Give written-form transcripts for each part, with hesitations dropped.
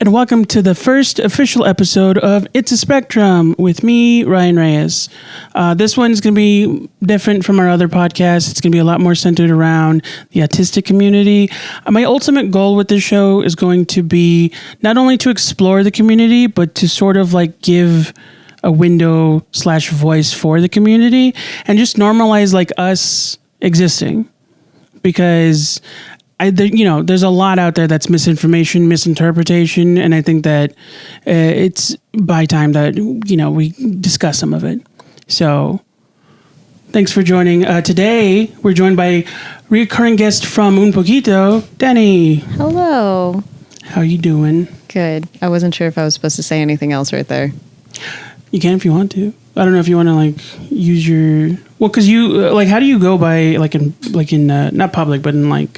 and welcome to the first official episode of It's a Spectrum with me, Rian Reyes. This one is going to be different from our other podcasts. It's going to be a lot more centered around the autistic community. My ultimate goal with this show is going to be not only to explore the community, but to sort of like give a window/voice for the community and just normalize like us existing. Because there's a lot out there that's misinformation, misinterpretation, and I think that it's by time that, we discuss some of it. So thanks for joining. Today, we're joined by recurring guest from Un Poquito, Dani. Hello. How you doing? Good. I wasn't sure if I was supposed to say anything else right there. You can if you want to. I don't know if you want to use your because you how do you go by in not public but in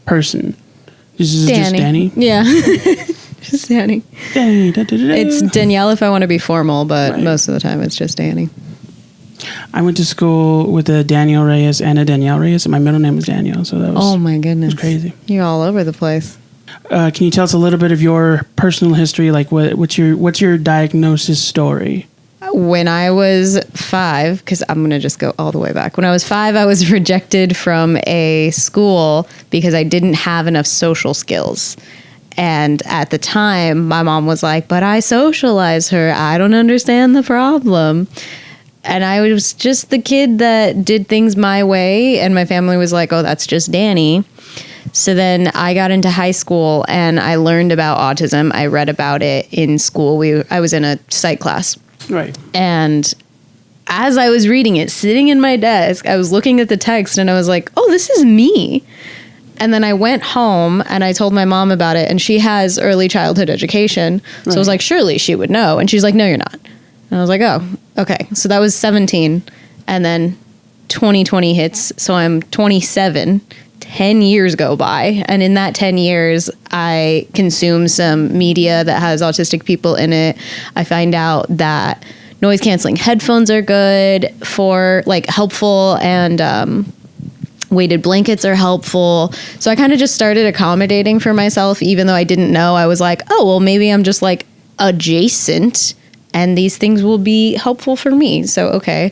person? Is it just Dani? Yeah, just Dani. Dani. It's Danielle if I want to be formal, but most of the time it's just Dani. I went to school with a Daniel Reyes and a Danielle Reyes, and my middle name was Daniel, so that was oh my goodness, was crazy. You're all over the place. Can you tell us a little bit of your personal history? Like what's your diagnosis story? When I was 5, because I'm going to just go all the way back. When I was 5, I was rejected from a school because I didn't have enough social skills. And at the time, my mom was like, but I socialize her. I don't understand the problem. And I was just the kid that did things my way. And my family was like, oh, that's just Dani. So then I got into high school and I learned about autism. I read about it in school. I was in a psych class. Right. And as I was reading it, sitting in my desk, I was looking at the text and I was like, oh, this is me. And then I went home and I told my mom about it, and she has early childhood education. So I was like, surely she would know. And she's like, no, you're not. And I was like, oh, okay. So that was 17. And then 2020 hits. So I'm 27. 10 years go by, and in that 10 years I consume some media that has autistic people in it. I find out that noise canceling headphones are good for helpful, and weighted blankets are helpful. So I kind of just started accommodating for myself, even though I didn't know. I was like, oh well, maybe I'm just adjacent and these things will be helpful for me. So okay.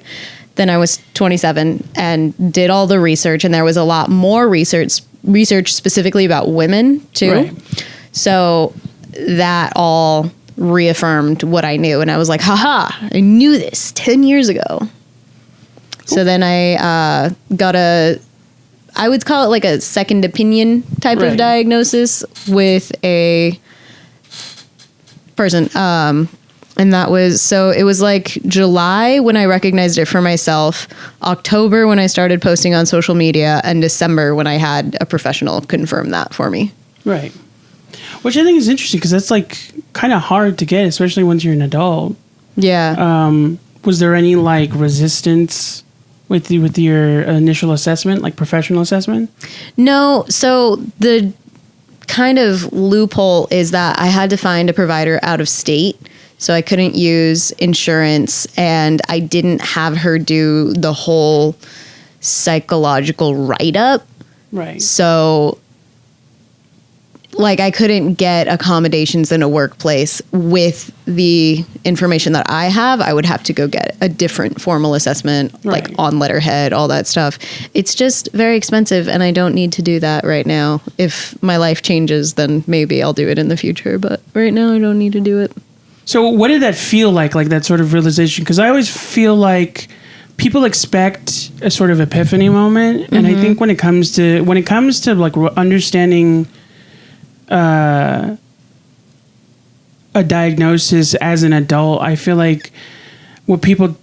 Then I was 27 and did all the research, and there was a lot more research specifically about women too. Right. So that all reaffirmed what I knew, and I was like, haha, I knew this 10 years ago. So then I got I would call it a second opinion type of diagnosis with a person. And that was, so it was July when I recognized it for myself, October when I started posting on social media, and December when I had a professional confirm that for me. Right. Which I think is interesting because that's kind of hard to get, especially once you're an adult. Yeah. Was there any resistance with your initial assessment, professional assessment? No. So the kind of loophole is that I had to find a provider out of state. So I couldn't use insurance, and I didn't have her do the whole psychological write-up. Right. So, I couldn't get accommodations in a workplace with the information that I have. I would have to go get a different formal assessment, on letterhead, all that stuff. It's just very expensive, and I don't need to do that right now. If my life changes, then maybe I'll do it in the future. But right now, I don't need to do it. So what did that feel like that sort of realization? Because I always feel like people expect a sort of epiphany moment. Mm-hmm. And I think when it comes to understanding a diagnosis as an adult, I feel like what people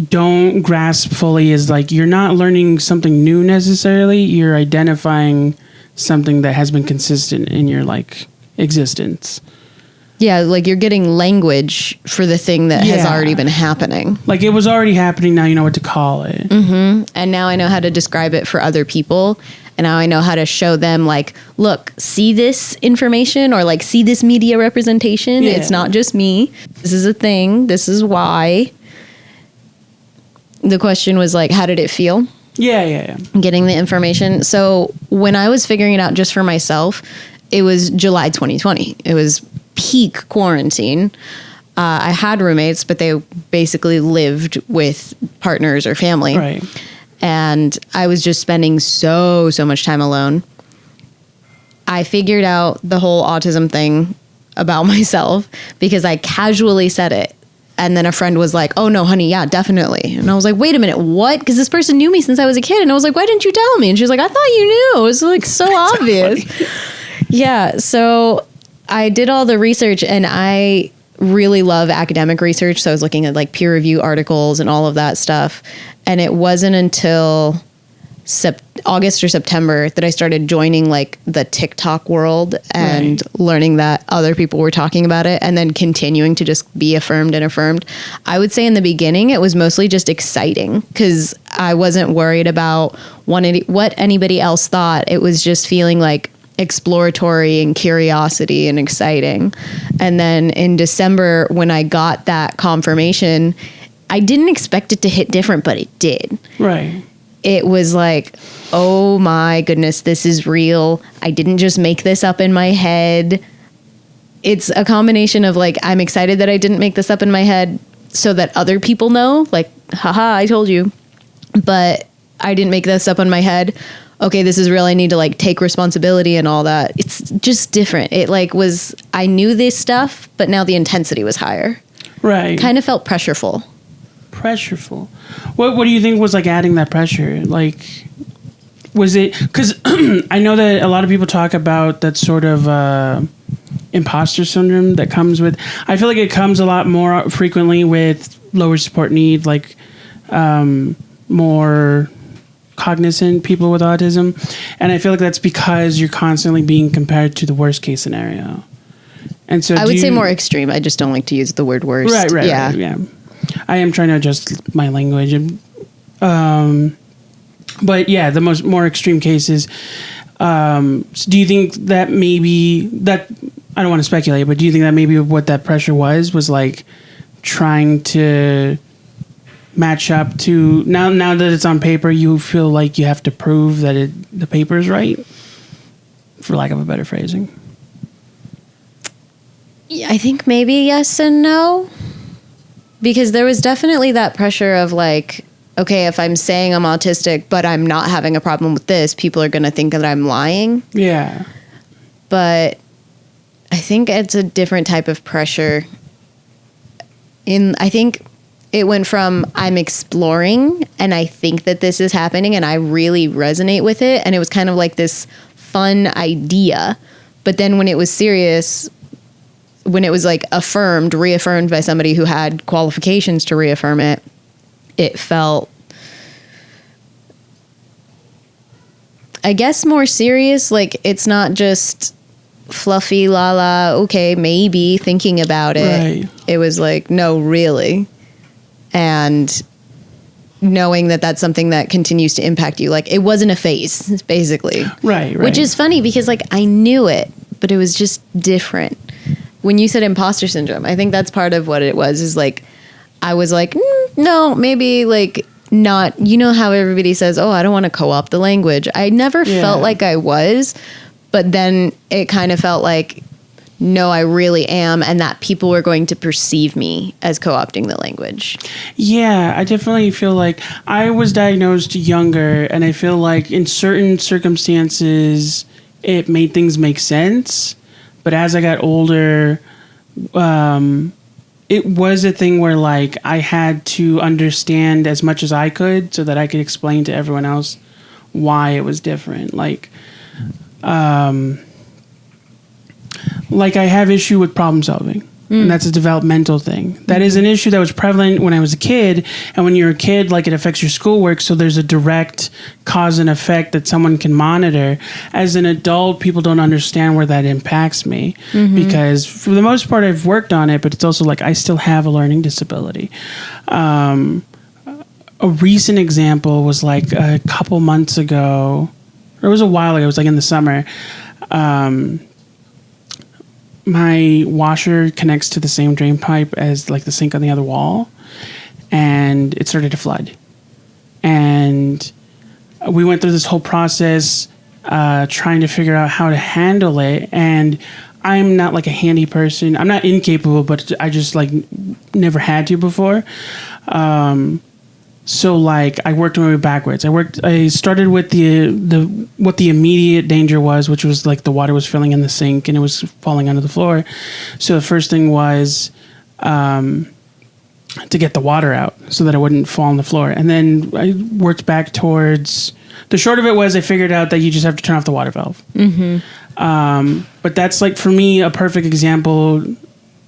don't grasp fully is you're not learning something new necessarily. You're identifying something that has been consistent in your existence. Yeah, you're getting language for the thing that has already been happening. It was already happening, now you know what to call it. Mm-hmm. And now I know how to describe it for other people. And now I know how to show them, look, see this information, or see this media representation. Yeah. It's not just me. This is a thing. This is why. The question was, how did it feel? Yeah. Getting the information. So when I was figuring it out just for myself, it was July 2020. It was peak quarantine. I had roommates, but they basically lived with partners or family. Right. And I was just spending so much time alone. I figured out the whole autism thing about myself because I casually said it. And then a friend was like, oh no, honey, yeah, definitely. And I was like, wait a minute, what? Because this person knew me since I was a kid. And I was like, why didn't you tell me? And she was like, I thought you knew. It was like so obvious. Yeah. So I did all the research, and I really love academic research. So I was looking at like peer review articles and all of that stuff. And it wasn't until August or September that I started joining like the TikTok world and learning that other people were talking about it, and then continuing to just be affirmed and affirmed. I would say in the beginning, it was mostly just exciting because I wasn't worried about what anybody else thought. It was just feeling like exploratory and curiosity and exciting. And then in December, when I got that confirmation, I didn't expect it to hit different, but it did. Right. It was like, oh my goodness, this is real. I didn't just make this up in my head. It's a combination of like, I'm excited that I didn't make this up in my head so that other people know, like, haha, I told you. But I didn't make this up in my head. Okay, this is real. I need to like take responsibility and all that. It's just different. It like was, I knew this stuff, but now the intensity was higher. Right. Kind of felt pressureful. Pressureful. What do you think was like adding that pressure? Like, was it because I know that a lot of people talk about that sort of imposter syndrome that comes with. I feel like it comes a lot more frequently with lower support need, like more cognizant people with autism, and I feel like that's because you're constantly being compared to the worst case scenario. And so I would say more extreme. I just don't like to use the word worst. Right. Yeah. I am trying to adjust my language. But yeah, the more extreme cases. So do you think that maybe that, I don't want to speculate, but do you think that maybe what that pressure was like trying to match up to, now that it's on paper, you feel like you have to prove that the paper is right, for lack of a better phrasing? Yeah, I think maybe yes and no. Because there was definitely that pressure of like, okay, if I'm saying I'm autistic, but I'm not having a problem with this, people are going to think that I'm lying. Yeah. But I think it's a different type of pressure. I think it went from I'm exploring and I think that this is happening and I really resonate with it. And it was kind of like this fun idea. But then when it was serious, when it was like reaffirmed by somebody who had qualifications to reaffirm it, it felt, I guess, more serious. Like it's not just fluffy okay, maybe thinking about it. Right. It was like, no, really. And knowing that that's something that continues to impact you. Like it wasn't a phase, basically. Right. Which is funny because like I knew it, but it was just different. When you said imposter syndrome, I think that's part of what it was, is like, I was like, no, maybe like not, you know how everybody says, oh, I don't want to co-opt the language. I never felt like I was, but then it kind of felt like, no, I really am. And that people were going to perceive me as co-opting the language. Yeah, I definitely feel like I was diagnosed younger, and I feel like in certain circumstances, it made things make sense. But as I got older, it was a thing where like I had to understand as much as I could so that I could explain to everyone else why it was different. Like I have issue with problem solving. And that's a developmental thing. That is an issue that was prevalent when I was a kid. And when you're a kid, like it affects your schoolwork. So there's a direct cause and effect that someone can monitor. As an adult, people don't understand where that impacts me. Because for the most part, I've worked on it, but it's also like I still have a learning disability. A recent example was like a couple months ago, or it was a while ago, it was like in the summer. My washer connects to the same drain pipe as like the sink on the other wall, and it started to flood. And we went through this whole process trying to figure out how to handle it. And I'm not like a handy person. I'm not incapable, but I just like never had to before. So like I worked my way backwards. I started with the what the immediate danger was, which was like the water was filling in the sink and it was falling onto the floor. So the first thing was to get the water out so that it wouldn't fall on the floor. And then I worked back towards, the short of it was I figured out that you just have to turn off the water valve. But that's like, for me, a perfect example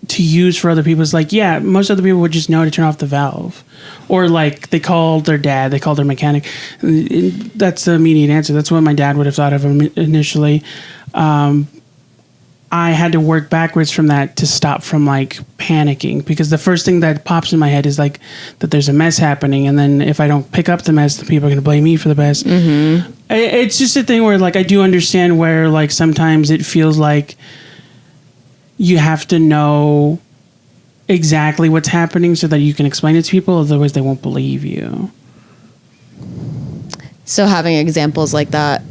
to use for other people is like, yeah, most other people would just know to turn off the valve. Or like they called their dad, they called their mechanic. That's the immediate answer. That's what my dad would have thought of initially. I had to work backwards from that to stop from like panicking, because the first thing that pops in my head is like that there's a mess happening, and then if I don't pick up the mess, the people are going to blame me for the mess. It's just a thing where like I do understand where like sometimes it feels like you have to know exactly what's happening so that you can explain it to people, otherwise they won't believe you. So having examples like that,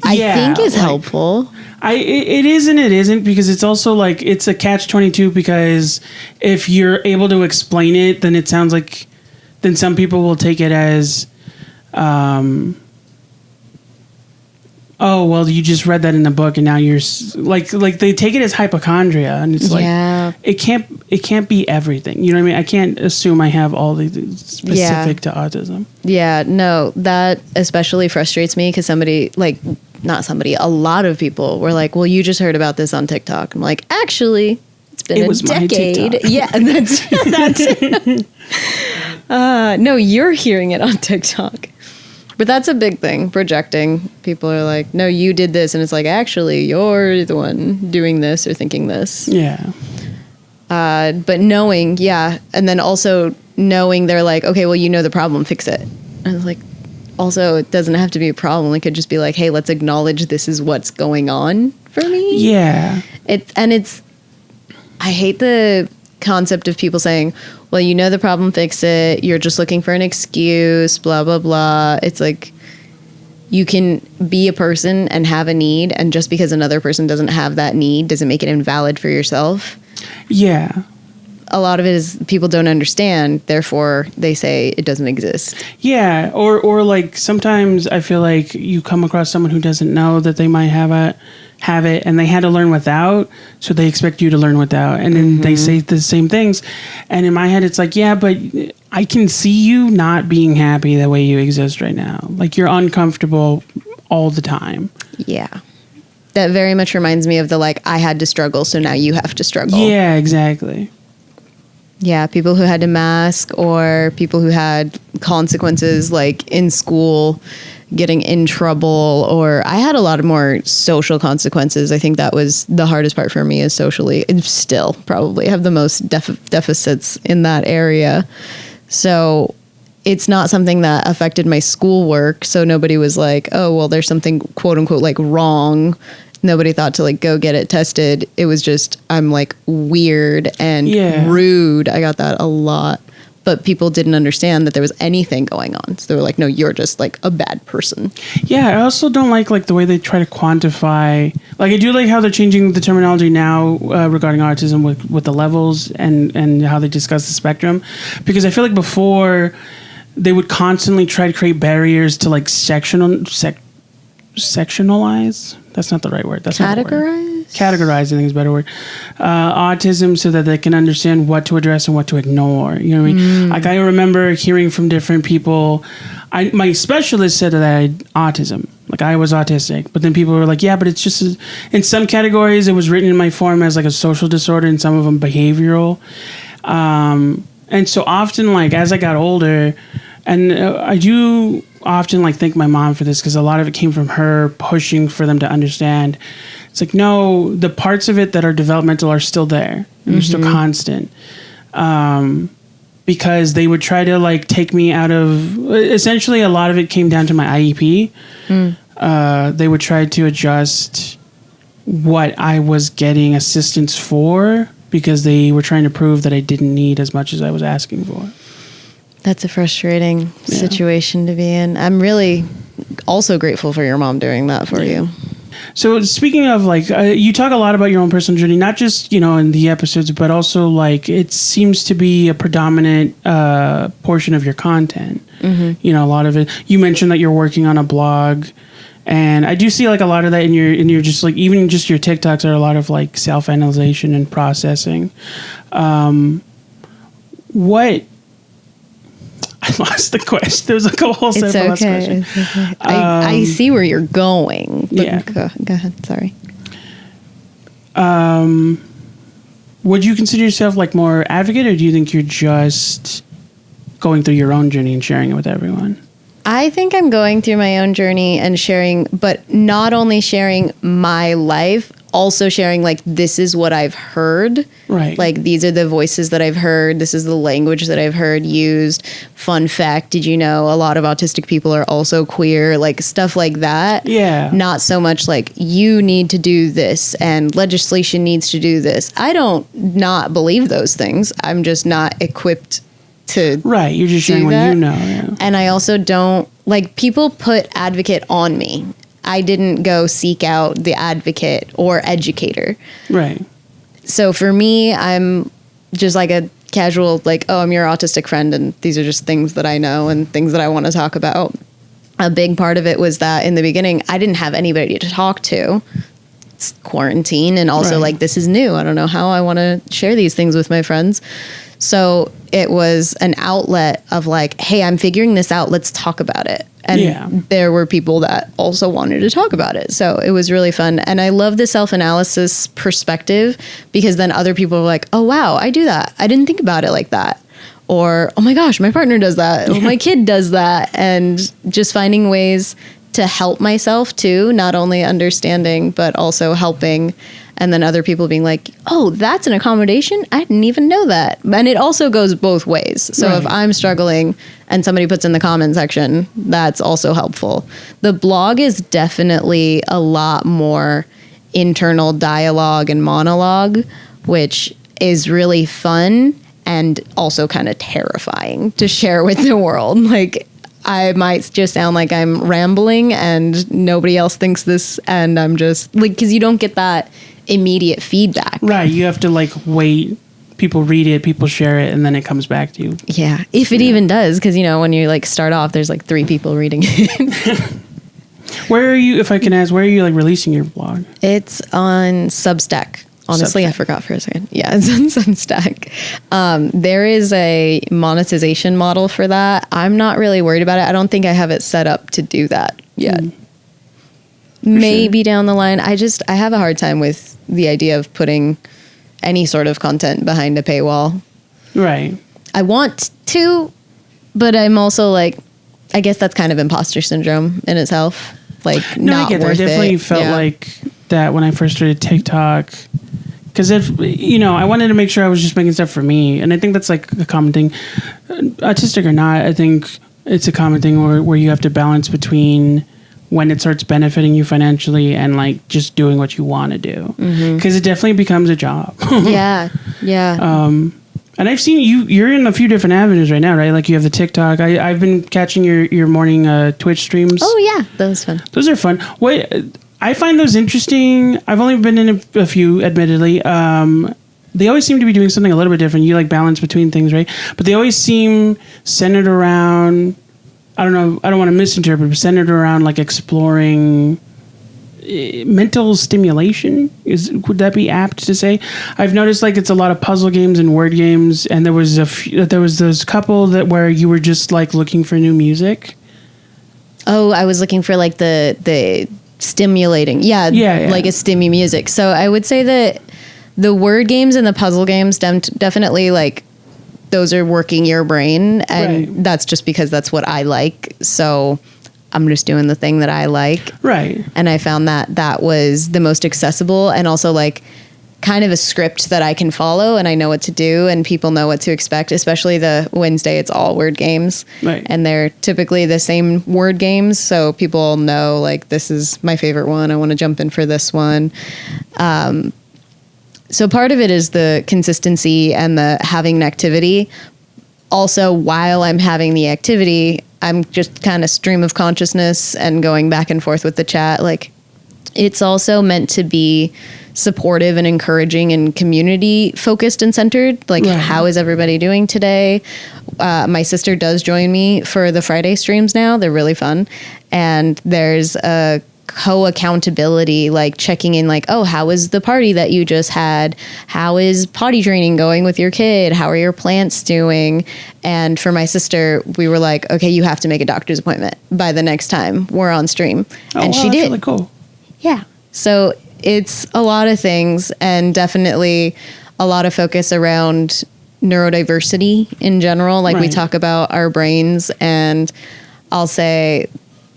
I think is helpful. It is and it isn't, because it's also like it's a catch-22, because if you're able to explain it, then it sounds like, then some people will take it as, oh, well, you just read that in the book and now you're like they take it as hypochondria, and it's like, it can't be everything. You know what I mean? I can't assume I have all the specific to autism. Yeah, no, that especially frustrates me, because a lot of people were like, well, you just heard about this on TikTok. I'm like, actually, it's been a decade. Yeah, that's it. No, you're hearing it on TikTok. But that's a big thing, projecting. People are like, no, you did this. And it's like, actually, you're the one doing this or thinking this. Yeah. But knowing, and then also knowing they're like, okay, well, you know the problem, fix it. And it's like, also, it doesn't have to be a problem. It could just be like, hey, let's acknowledge this is what's going on for me. Yeah. I hate the concept of people saying, well, you know the problem, fix it. You're just looking for an excuse, blah, blah, blah. It's like, you can be a person and have a need, and just because another person doesn't have that need doesn't make it invalid for yourself. Yeah. A lot of it is people don't understand, therefore they say it doesn't exist. Yeah, or like sometimes I feel like you come across someone who doesn't know that they might have it, and they had to learn without, so they expect you to learn without, and then they say the same things, and in my head it's like, yeah, but I can see you not being happy the way you exist right now. Like, you're uncomfortable all the time. Yeah. That very much reminds me of the like, I had to struggle, so now you have to struggle. Yeah, exactly. Yeah, people who had to mask, or people who had consequences like in school, getting in trouble, or I had a lot of more social consequences. I think that was the hardest part for me, is socially, and still probably have the most deficits in that area. So it's not something that affected my schoolwork. So nobody was like, oh, well, there's something quote unquote like wrong. Nobody thought to like go get it tested. It was just, I'm like weird and rude. I got that a lot. But people didn't understand that there was anything going on. So they were like, no, you're just like a bad person. Yeah, I also don't like the way they try to quantify. Like, I do like how they're changing the terminology now regarding autism with the levels and how they discuss the spectrum. Because I feel like before they would constantly try to create barriers to like sectionalize. That's not the right word. That's categorize? Categorize, I think is a better word. Autism, so that they can understand what to address and what to ignore. You know what I mean? Like, I remember hearing from different people. My specialist said that I had autism. Like, I was autistic. But then people were like, yeah, but it's just, in some categories, it was written in my form as like a social disorder, and some of them behavioral. And so often, like, as I got older, and I do often like thank my mom for this, because a lot of it came from her pushing for them to understand. It's like, no, the parts of it that are developmental are still there, and they're still constant. Because they would try to like take me out of, essentially a lot of it came down to my IEP. They would try to adjust what I was getting assistance for, because they were trying to prove that I didn't need as much as I was asking for. That's a frustrating situation to be in. I'm really also grateful for your mom doing that for you. So speaking of like, you talk a lot about your own personal journey, not just, in the episodes, but also like it seems to be a predominant portion of your content. Mm-hmm. A lot of it. You mentioned that you're working on a blog, and I do see like a lot of that in your just like, even just your TikToks are a lot of like self-analyzation and processing. What? I lost the question. There was like a whole set of last question. It's okay. I see where you're going. But Yeah. Go ahead. Sorry. Would you consider yourself like more advocate, or do you think you're just going through your own journey and sharing it with everyone? I think I'm going through my own journey and sharing, but not only sharing my life, also sharing like, this is what I've heard. Right. Like, these are the voices that I've heard. This is the language that I've heard used. Fun fact, did you know a lot of autistic people are also queer? Like, stuff like that. Yeah. Not so much like, you need to do this and legislation needs to do this. I don't not believe those things. I'm just not equipped to Right. You're just sharing what you know. Yeah. And I also don't like, people put advocate on me. I didn't go seek out the advocate or educator. Right. So for me, I'm just like a casual, like, oh, I'm your autistic friend, and these are just things that I know and things that I want to talk about. A big part of it was that in the beginning, I didn't have anybody to talk to. It's quarantine, and also like, this is new. I don't know how I want to share these things with my friends. So it was an outlet of like, hey, I'm figuring this out. Let's talk about it. And there were people that also wanted to talk about it. So it was really fun. And I love the self-analysis perspective, because then other people were like, oh, wow, I do that. I didn't think about it like that. Or, oh my gosh, my partner does that. Or my kid does that. And just finding ways to help myself too, not only understanding, but also helping. And then other people being like, oh, that's an accommodation? I didn't even know that. And it also goes both ways. So if I'm struggling and somebody puts in the comment section, that's also helpful. The blog is definitely a lot more internal dialogue and monologue, which is really fun and also kind of terrifying to share with the world. Like, I might just sound like I'm rambling and nobody else thinks this, and I'm just like, because you don't get that immediate feedback. Right. You have to like wait. People read it, people share it, and then it comes back to you. Yeah. If it even does, because, when you like start off, there's like 3 people reading it. Where are you, if I can ask, where are you like releasing your blog? It's on Substack. Honestly, Substack. I forgot for a second. Yeah, it's on Substack. There is a monetization model for that. I'm not really worried about it. I don't think I have it set up to do that yet. Maybe down the line. I have a hard time with the idea of putting any sort of content behind a paywall. Right. I want to, but I'm also like, I guess that's kind of imposter syndrome in itself. Like, no, not I get that. worth I definitely it. felt like that when I first started TikTok. Because I wanted to make sure I was just making stuff for me. And I think that's like a common thing. Autistic or not, I think it's a common thing where you have to balance between when it starts benefiting you financially and like just doing what you want to do. Because it definitely becomes a job. Yeah. And I've seen you're in a few different avenues right now, right? Like you have the TikTok. I've been catching your morning Twitch streams. Oh yeah, that was fun. Those are fun. What I find those interesting. I've only been in a few, admittedly. They always seem to be doing something a little bit different. You like balance between things, right? But they always seem centered around, I don't know, I don't want to misinterpret, but centered around like exploring mental stimulation. Would that be apt to say? I've noticed like it's a lot of puzzle games and word games, and there was those couple where you were just like looking for new music. Oh, I was looking for like the stimulating, like a stimmy music. So I would say that the word games and the puzzle games definitely like those are working your brain, and that's just because that's what I like. So I'm just doing the thing that I like. Right. And I found that was the most accessible, and also like kind of a script that I can follow and I know what to do and people know what to expect, especially the Wednesday, it's all word games. Right. And they're typically the same word games. So people know like, this is my favorite one. I want to jump in for this one. So part of it is the consistency and the having an activity. Also, while I'm having the activity, I'm just kind of stream of consciousness and going back and forth with the chat. Like, It's also meant to be supportive and encouraging and community focused and centered. Like, how is everybody doing today? My sister does join me for the Friday streams now. They're really fun. And there's a co-accountability, like checking in, like, oh, how was the party that you just had? How is potty training going with your kid? How are your plants doing? And for my sister, we were like, okay, you have to make a doctor's appointment by the next time we're on stream. And she did. Really cool. Yeah. So it's a lot of things, and definitely a lot of focus around neurodiversity in general. Like, we talk about our brains, and I'll say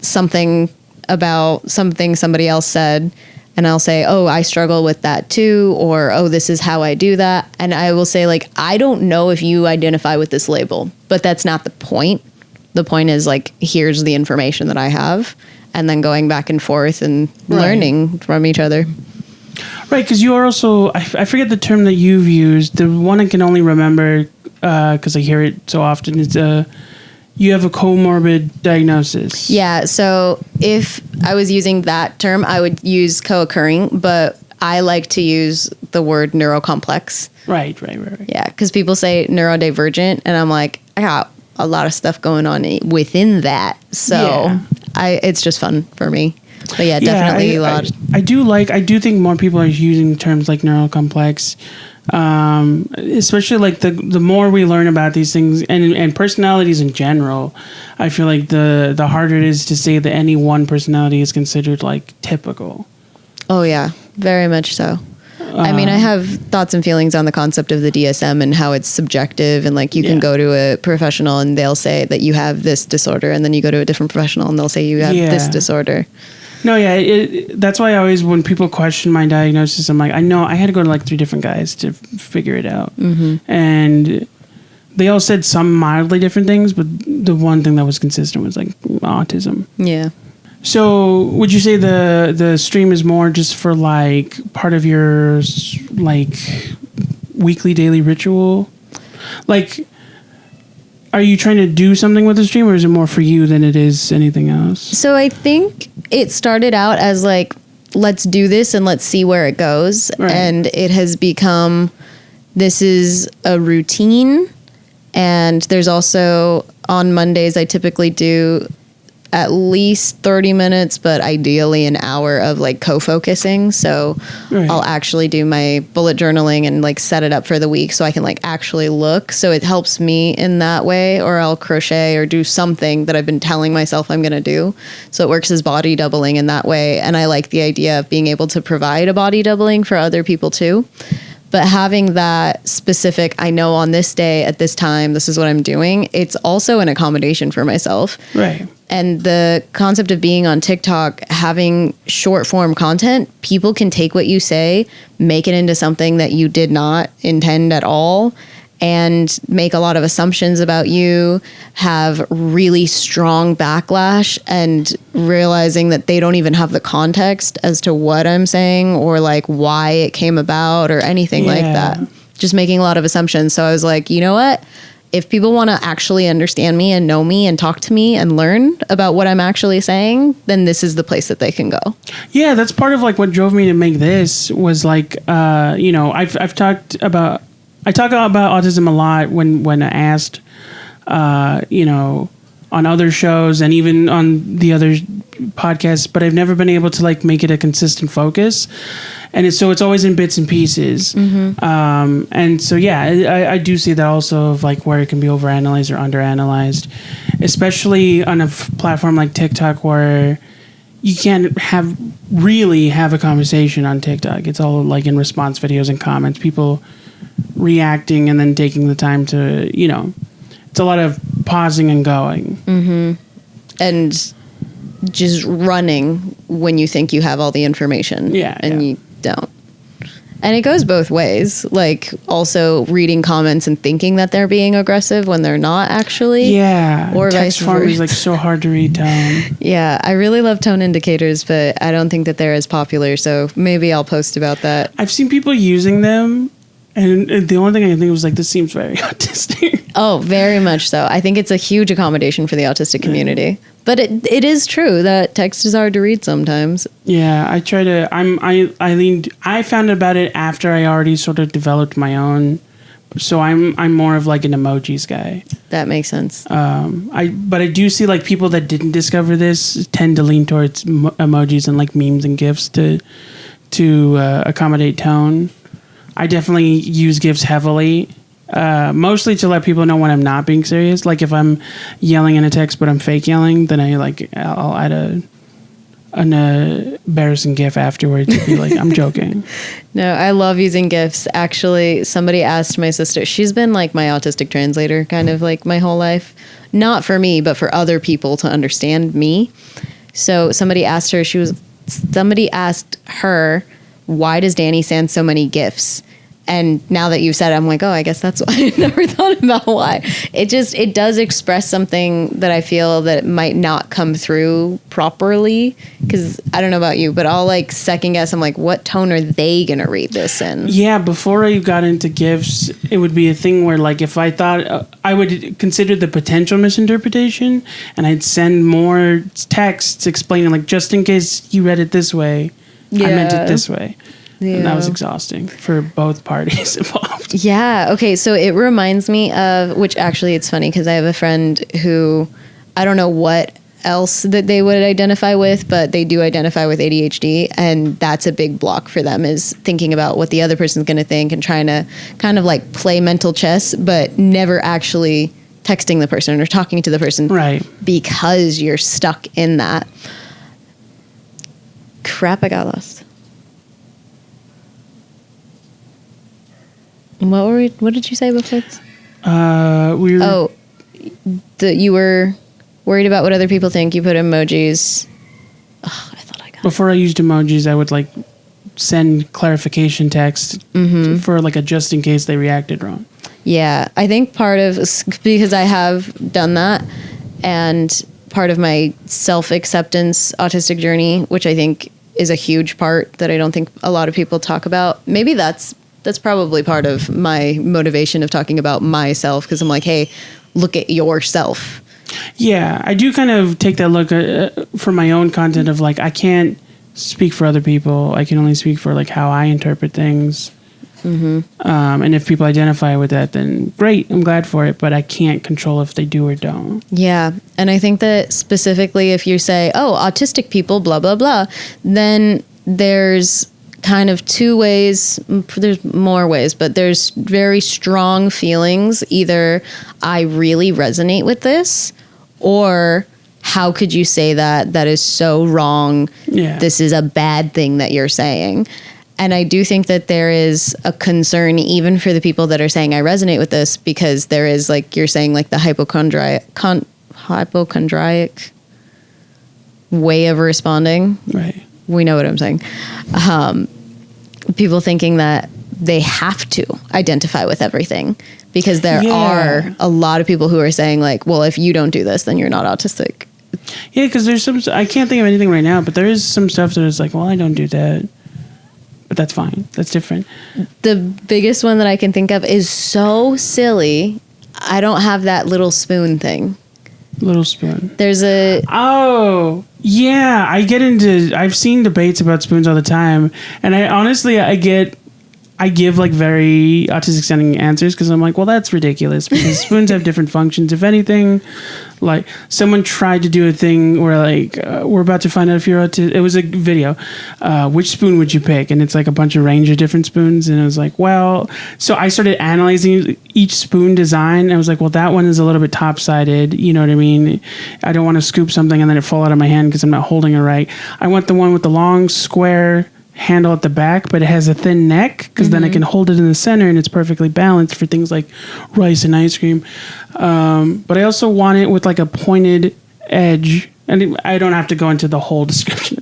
something about something somebody else said, and I'll say, oh, I struggle with that too, or, oh, this is how I do that. And I will say, like, I don't know if you identify with this label, but that's not the point. The point is, like, here's the information that I have, and then going back and forth and learning from each other. Right, because you are also, I forget the term that you've used. The one I can only remember, because I hear it so often, is you have a comorbid diagnosis. Yeah, so if I was using that term, I would use co-occurring, but I like to use the word neurocomplex. Right. Yeah, because people say neurodivergent, and I'm like, I got a lot of stuff going on within that. So it's just fun for me. But yeah, definitely a lot. I do think more people are using terms like neurocomplex. Especially like the more we learn about these things and personalities in general, I feel like the harder it is to say that any one personality is considered like typical. Oh yeah, very much so. I mean, I have thoughts and feelings on the concept of the DSM and how it's subjective, and like you can go to a professional and they'll say that you have this disorder, and then you go to a different professional and they'll say you have this disorder. No, that's why I always, when people question my diagnosis, I'm like, I know I had to go to like 3 different guys to figure it out. Mm-hmm. And they all said some mildly different things, but the one thing that was consistent was like autism. Yeah. So would you say the stream is more just for like part of your like weekly, daily ritual? Like, are you trying to do something with the stream, or is it more for you than it is anything else? So I think it started out as like, let's do this and let's see where it goes. Right. And it has become, this is a routine. And there's also, on Mondays, I typically do at least 30 minutes, but ideally an hour of like co-focusing. So I'll actually do my bullet journaling and like set it up for the week so I can like actually look. So it helps me in that way, or I'll crochet or do something that I've been telling myself I'm going to do. So it works as body doubling in that way. And I like the idea of being able to provide a body doubling for other people too. But having that specific, I know on this day at this time, this is what I'm doing, it's also an accommodation for myself. Right. And the concept of being on TikTok, having short form content, people can take what you say, make it into something that you did not intend at all, and make a lot of assumptions about you, have really strong backlash, and realizing that they don't even have the context as to what I'm saying or like why it came about or anything like that. Just making a lot of assumptions. So I was like, you know what? If people want to actually understand me and know me and talk to me and learn about what I'm actually saying, then this is the place that they can go. Yeah, that's part of like what drove me to make this was like, I talk about autism a lot when asked, on other shows and even on the other podcasts, but I've never been able to like make it a consistent focus. And it's always in bits and pieces. Mm-hmm. And so, I do see that also of like where it can be overanalyzed or underanalyzed, especially on a platform like TikTok where you can't really have a conversation on TikTok. It's all like in response videos and comments, people reacting and then taking the time to, it's a lot of pausing and going. Mm-hmm. And just running when you think you have all the information. And you don't. And it goes both ways. Like also reading comments and thinking that they're being aggressive when they're not actually. Yeah. Or text vice form versa. is like so hard to read tone. Yeah. I really love tone indicators, but I don't think that they're as popular. So maybe I'll post about that. I've seen people using them. And the only thing I can think of was like, this seems very autistic. Oh, very much so. I think it's a huge accommodation for the autistic community. But it is true that text is hard to read sometimes. Yeah, I try to. I found about it after I already sort of developed my own. So I'm more of like an emojis guy. That makes sense. But I do see like people that didn't discover this tend to lean towards emojis and like memes and GIFs to accommodate tone. I definitely use GIFs heavily. Mostly to let people know when I'm not being serious. Like if I'm yelling in a text but I'm fake yelling, then I'll add an embarrassing GIF afterwards to be like, I'm joking. No, I love using GIFs. Actually, somebody asked my sister, she's been like my autistic translator kind of like my whole life. Not for me, but for other people to understand me. So somebody asked her, why does Dani send so many GIFs? And now that you've said it, I'm like, oh, I guess that's why. I never thought about why. It does express something that I feel that might not come through properly. Because I don't know about you, but I'll like second guess. I'm like, what tone are they going to read this in? Yeah, before I got into GIFs, it would be a thing where like if I thought I would consider the potential misinterpretation and I'd send more texts explaining like, just in case you read it this way, I meant it this way. Yeah. And that was exhausting for both parties involved. Yeah. Okay. So it reminds me of, which actually it's funny because I have a friend who, I don't know what else that they would identify with, but they do identify with ADHD. And that's a big block for them, is thinking about what the other person's going to think and trying to kind of like play mental chess, but never actually texting the person or talking to the person. Right. Because you're stuck in that. Crap, I got lost. What did you say before this? You were worried about what other people think. You put emojis. Oh, I thought I got Before I used emojis, I would like send clarification text for like a just in case they reacted wrong. Yeah, I think part of, because I have done that, and part of my self-acceptance autistic journey, which I think is a huge part that I don't think a lot of people talk about. Maybe that's probably part of my motivation of talking about myself, because I'm like, hey, look at yourself. Yeah, I do kind of take that look for my own content of like, I can't speak for other people. I can only speak for like how I interpret things. And if people identify with that, then great, I'm glad for it, but I can't control if they do or don't. Yeah. And I think that specifically if you say, oh, autistic people, blah, blah, blah, then there's kind of two ways. There's more ways, but there's very strong feelings. Either I really resonate with this, or how could you say that? That is so wrong. Yeah. This is a bad thing that you're saying. And I do think that there is a concern even for the people that are saying I resonate with this, because there is, like you're saying, like the hypochondriac way of responding. Right. We know what I'm saying. People thinking that they have to identify with everything, because there are a lot of people who are saying like, well, if you don't do this, then you're not autistic. Yeah, because there's some, I can't think of anything right now, but there is some stuff that is like, well, I don't do that. But that's fine. That's different. The biggest one that I can think of is so silly. I don't have that little spoon thing. Little spoon. There's a... Oh, yeah. I've seen debates about spoons all the time. And I give like very autistic sounding answers, because I'm like, well, that's ridiculous, because spoons have different functions. If anything, like someone tried to do a thing where like, we're about to find out if you're autistic. It was a video. Which spoon would you pick? And it's like a bunch of range of different spoons. And I was like, well, so I started analyzing each spoon design. And I was like, well, that one is a little bit top-sided. You know what I mean? I don't want to scoop something and then it fall out of my hand because I'm not holding it right. I want the one with the long square handle at the back, but it has a thin neck, because then I can hold it in the center and it's perfectly balanced for things like rice and ice cream. But I also want it with like a pointed edge, and I don't have to go into the whole description.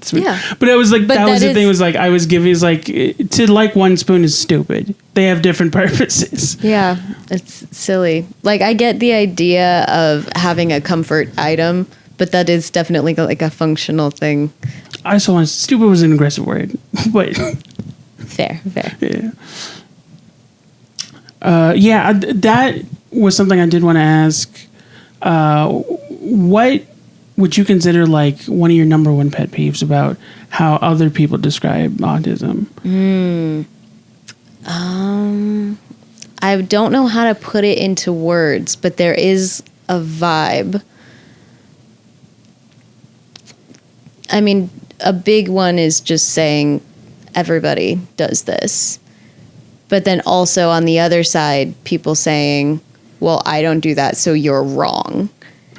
But it was like, that was the thing, was like I was giving, is like, to like one spoon is stupid. They have different purposes. Yeah, it's silly. Like, I get the idea of having a comfort item, but that is definitely like a functional thing. I also want, stupid was an aggressive word, but fair. Yeah. That was something I did want to ask. What would you consider like one of your number one pet peeves about how other people describe autism? I don't know how to put it into words, but there is a vibe. I mean, a big one is just saying everybody does this. But then also on the other side, people saying, well, I don't do that, so you're wrong.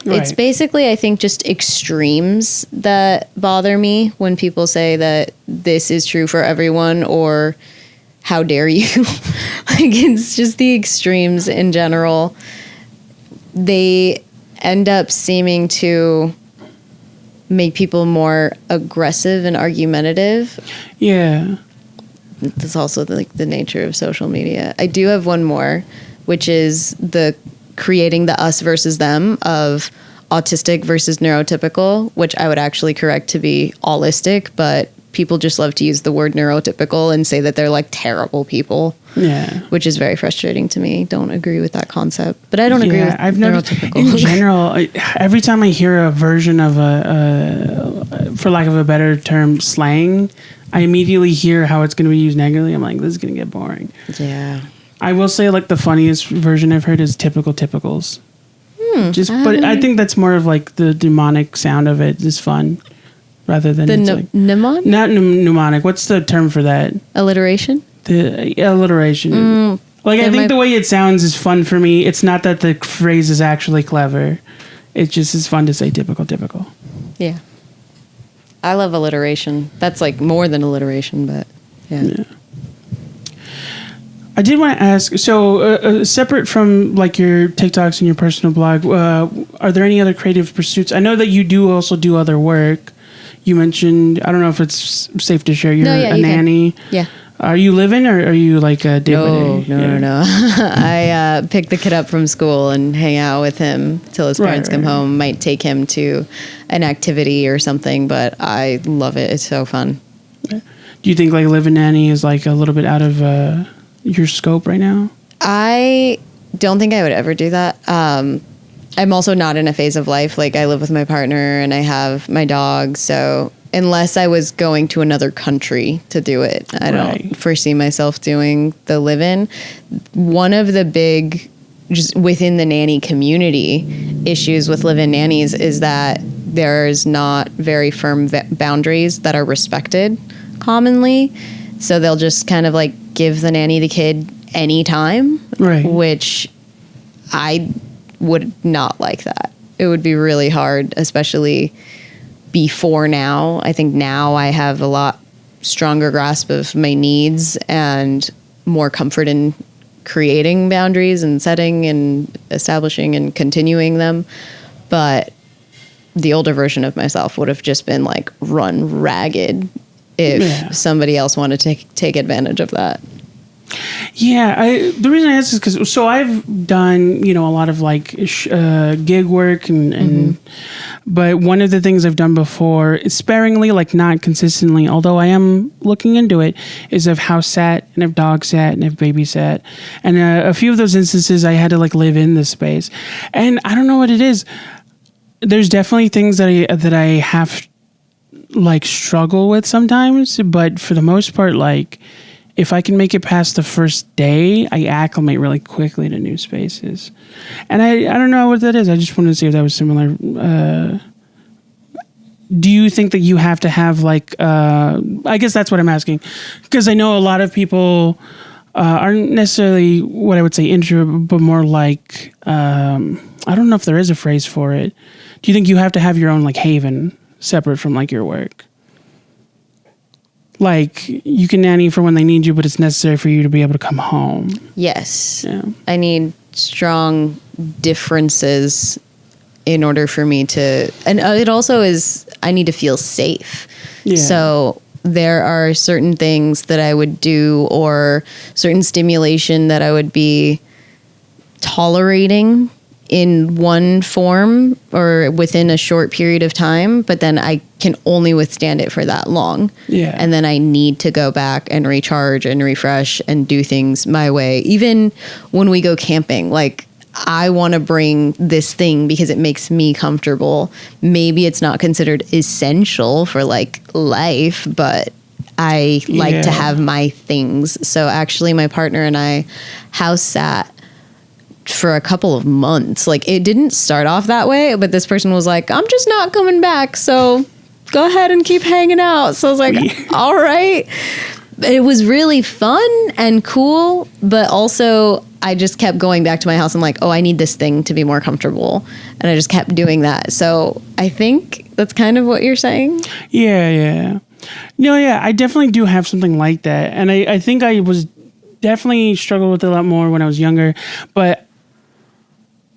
Right. It's basically, I think, just extremes that bother me when people say that this is true for everyone or how dare you. Like, it's just the extremes in general. They end up seeming to make people more aggressive and argumentative. Yeah. That's also the nature of social media. I do have one more, which is the creating the us versus them of autistic versus neurotypical, which I would actually correct to be allistic, but people just love to use the word neurotypical and say that they're like terrible people. Yeah. Which is very frustrating to me. Don't agree with that concept. But I don't agree with neurotypical. In general, every time I hear a version of for lack of a better term, slang, I immediately hear how it's going to be used negatively. I'm like, this is going to get boring. Yeah. I will say like the funniest version I've heard is typical typicals. But I think that's more of like the demonic sound of it is fun rather than mnemonic? Not mnemonic. What's the term for that? Alliteration? The alliteration. Like I think the way it sounds is fun for me. It's not that the phrase is actually clever. It just is fun to say typical. Yeah. I love alliteration. That's like more than alliteration, but yeah. I did want to ask, so separate from like your TikToks and your personal blog, are there any other creative pursuits? I know that you do also do other work. You mentioned, I don't know if it's safe to share, you're a nanny. Yeah. Are you living or are you like a day by day? No. I pick the kid up from school and hang out with him till his parents come home. Might take him to an activity or something, but I love it. It's so fun. Okay. Do you think like live-in nanny is like a little bit out of your scope right now? I don't think I would ever do that. I'm also not in a phase of life. Like I live with my partner and I have my dog. So unless I was going to another country to do it, I don't foresee myself doing the live-in. One of the big, just within the nanny community, issues with live-in nannies is that there's not very firm boundaries that are respected commonly. So they'll just kind of like give the nanny the kid anytime, which I would not like that. It would be really hard, especially before now. I think now I have a lot stronger grasp of my needs and more comfort in creating boundaries and setting and establishing and continuing them. But the older version of myself would have just been like run ragged if somebody else wanted to take advantage of that. Yeah, the reason I ask is because I've done a lot of like gig work and but one of the things I've done before, sparingly, like not consistently, although I am looking into it, is I've house sat and I've dog sat and I've baby sat, and a few of those instances I had to like live in this space, and I don't know what it is. There's definitely things that I have like struggle with sometimes, but for the most part, like if I can make it past the first day, I acclimate really quickly to new spaces. And I don't know what that is. I just wanted to see if that was similar. Do you think that you have to have like, I guess that's what I'm asking, because I know a lot of people aren't necessarily what I would say introvert, but more like, I don't know if there is a phrase for it. Do you think you have to have your own like haven separate from like your work? Like you can nanny for when they need you, but it's necessary for you to be able to come home. Yes. Yeah. I need strong differences in order for me to, and it also is, I need to feel safe. Yeah. So there are certain things that I would do or certain stimulation that I would be tolerating in one form or within a short period of time, but then I can only withstand it for that long. Yeah. And then I need to go back and recharge and refresh and do things my way. Even when we go camping, like I want to bring this thing because it makes me comfortable. Maybe it's not considered essential for like life, but I like to have my things. So actually my partner and I house sat for a couple of months. Like it didn't start off that way, but this person was like, I'm just not coming back. So go ahead and keep hanging out. So I was like, all right. It was really fun and cool, but also I just kept going back to my house and like, oh, I need this thing to be more comfortable. And I just kept doing that. So I think that's kind of what you're saying. Yeah. No, yeah, I definitely do have something like that. And I think I was definitely struggled with it a lot more when I was younger. But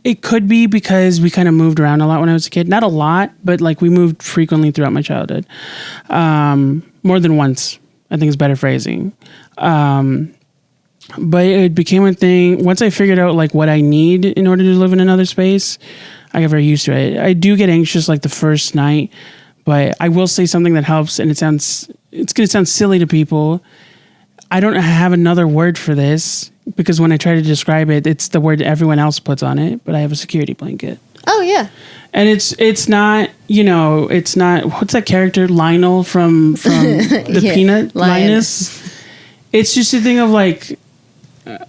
it could be because we kind of moved around a lot when I was a kid. Not a lot, but like we moved frequently throughout my childhood. More than once, I think is better phrasing. But it became a thing. Once I figured out like what I need in order to live in another space, I got very used to it. I do get anxious like the first night. But I will say something that helps, and it's going to sound silly to people. I don't have another word for this because when I try to describe it, it's the word everyone else puts on it, but I have a security blanket. Oh, yeah. And it's not, it's not, what's that character, Lionel from the Peanut? Linus. It's just a thing of like,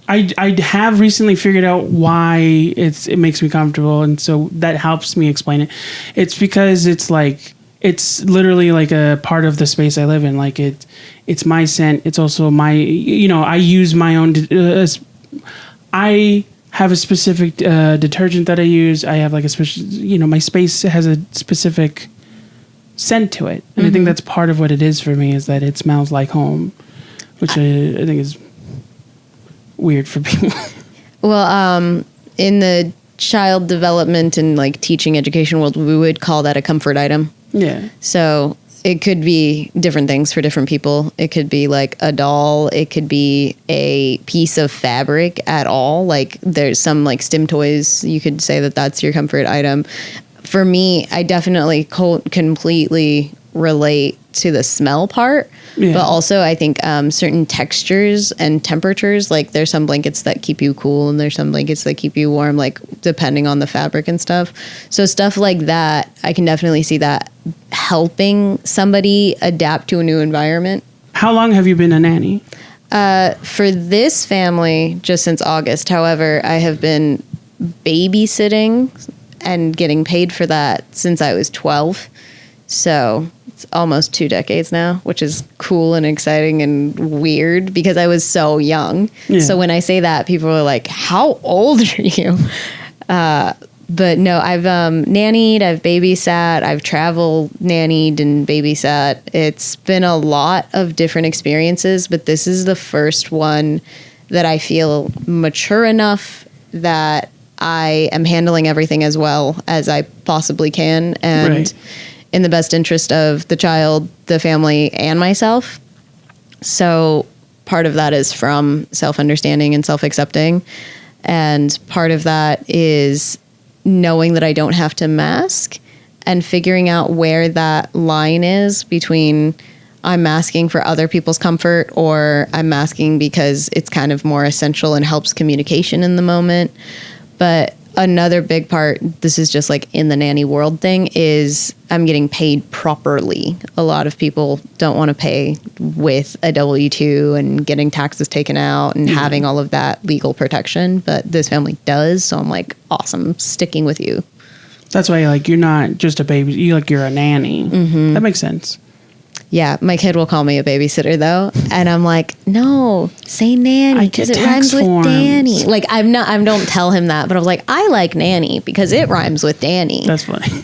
I have recently figured out why it makes me comfortable, and so that helps me explain it. It's because it's literally like a part of the space I live in. Like it's my scent. It's also my, I use my own, I have a specific detergent that I use. I have like a special, my space has a specific scent to it. And I think that's part of what it is for me, is that it smells like home, which I think is weird for people. Well, in the child development and like teaching education world, we would call that a comfort item. Yeah. So it could be different things for different people. It could be like a doll. It could be a piece of fabric at all. Like there's some like stim toys. You could say that that's your comfort item. For me, I definitely completely relate to the smell part. Yeah. But also I think certain textures and temperatures, like there's some blankets that keep you cool and there's some blankets that keep you warm, like depending on the fabric and stuff. So stuff like that, I can definitely see that helping somebody adapt to a new environment. How long have you been a nanny? For this family, just since August. However, I have been babysitting and getting paid for that since I was 12. So it's almost 2 decades now, which is cool and exciting and weird because I was so young. Yeah. So when I say that, people are like, how old are you? But no, I've nannied, I've babysat, I've traveled, nannied, and babysat. It's been a lot of different experiences, but this is the first one that I feel mature enough that I am handling everything as well as I possibly can. And right. In the best interest of the child, the family, and myself. So part of that is from self-understanding and self-accepting. And part of that is knowing that I don't have to mask and figuring out where that line is between I'm masking for other people's comfort or I'm masking because it's kind of more essential and helps communication in the moment. But another big part, this is just like in the nanny world thing, is I'm getting paid properly. A lot of people don't want to pay with a W-2 and getting taxes taken out and having all of that legal protection, but this family does. So I'm like, awesome, sticking with you. That's why like you're not just a baby, you're a nanny. Mm-hmm. That makes sense. Yeah, my kid will call me a babysitter though, and I'm like, no, say nanny because it rhymes with Danny. Like I don't tell him that, but I was like, I like nanny because it rhymes with Danny. That's funny.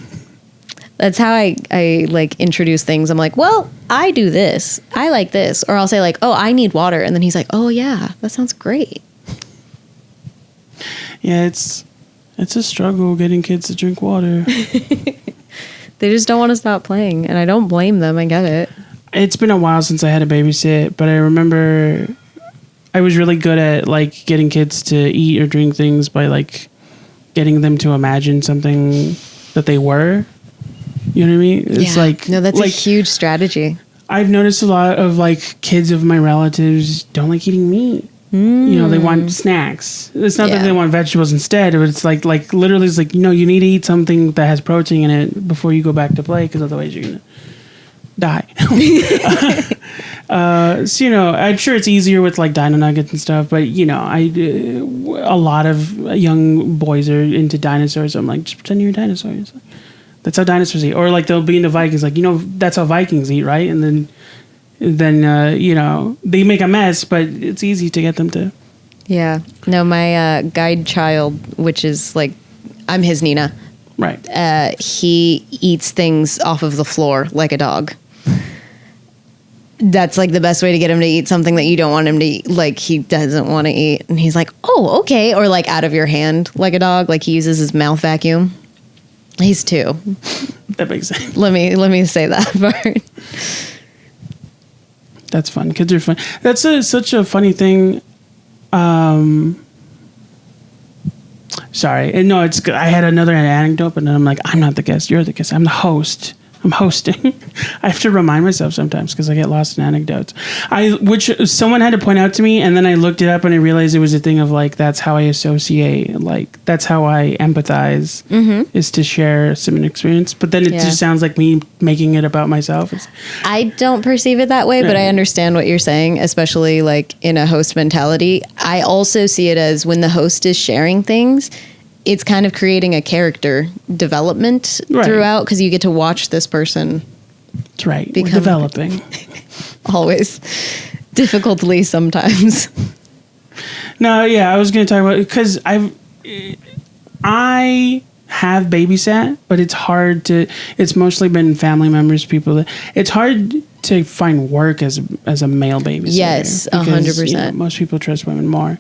That's how I like introduce things. I'm like, well, I do this, I like this, or I'll say like, oh, I need water, and then he's like, oh yeah, that sounds great. Yeah, it's a struggle getting kids to drink water. They just don't want to stop playing, and I don't blame them. I get it. It's been a while since I had a babysit, but I remember I was really good at like getting kids to eat or drink things by like getting them to imagine something that they were. You know what I mean? It's like no, that's like, a huge strategy. I've noticed a lot of like kids of my relatives don't like eating meat. You know, they want snacks. It's not that they want vegetables instead. It's like literally, it's like, you know, you need to eat something that has protein in it before you go back to play, because otherwise you're gonna die. So, you know, I'm sure it's easier with like dino nuggets and stuff, but you know, a lot of young boys are into dinosaurs. So I'm like, just pretend you're a dinosaur. It's like, that's how dinosaurs eat. Or like they'll be into Vikings, like, you know, that's how Vikings eat, right? And then you know, they make a mess, but it's easy to get them to. Yeah. No, my guide child, which is like, I'm his Nina. Right. He eats things off of the floor like a dog. That's like the best way to get him to eat something that you don't want him to eat. Like, he doesn't want to eat. And he's like, oh, okay. Or like out of your hand like a dog. Like, he uses his mouth vacuum. He's 2. That makes sense. Let me say that part. That's fun. Kids are fun. That's such a funny thing. Sorry. No, it's good. I had another anecdote, but then I'm like, I'm not the guest. You're the guest. I'm the host. I'm hosting. I have to remind myself sometimes because I get lost in anecdotes. Which someone had to point out to me, and then I looked it up and I realized it was a thing of like, that's how I associate. Like, that's how I empathize, is to share some experience. But then it just sounds like me making it about myself. I don't perceive it that way, but I understand what you're saying, especially like in a host mentality. I also see it as when the host is sharing things, it's kind of creating a character development throughout, because you get to watch this person. That's right. We're developing. Always. Difficultly sometimes. No, yeah, I was going to talk about, because I have babysat, but it's hard to, it's mostly been family members, people it's hard to find work as a male babysitter. Yes, 100%. You know, most people trust women more.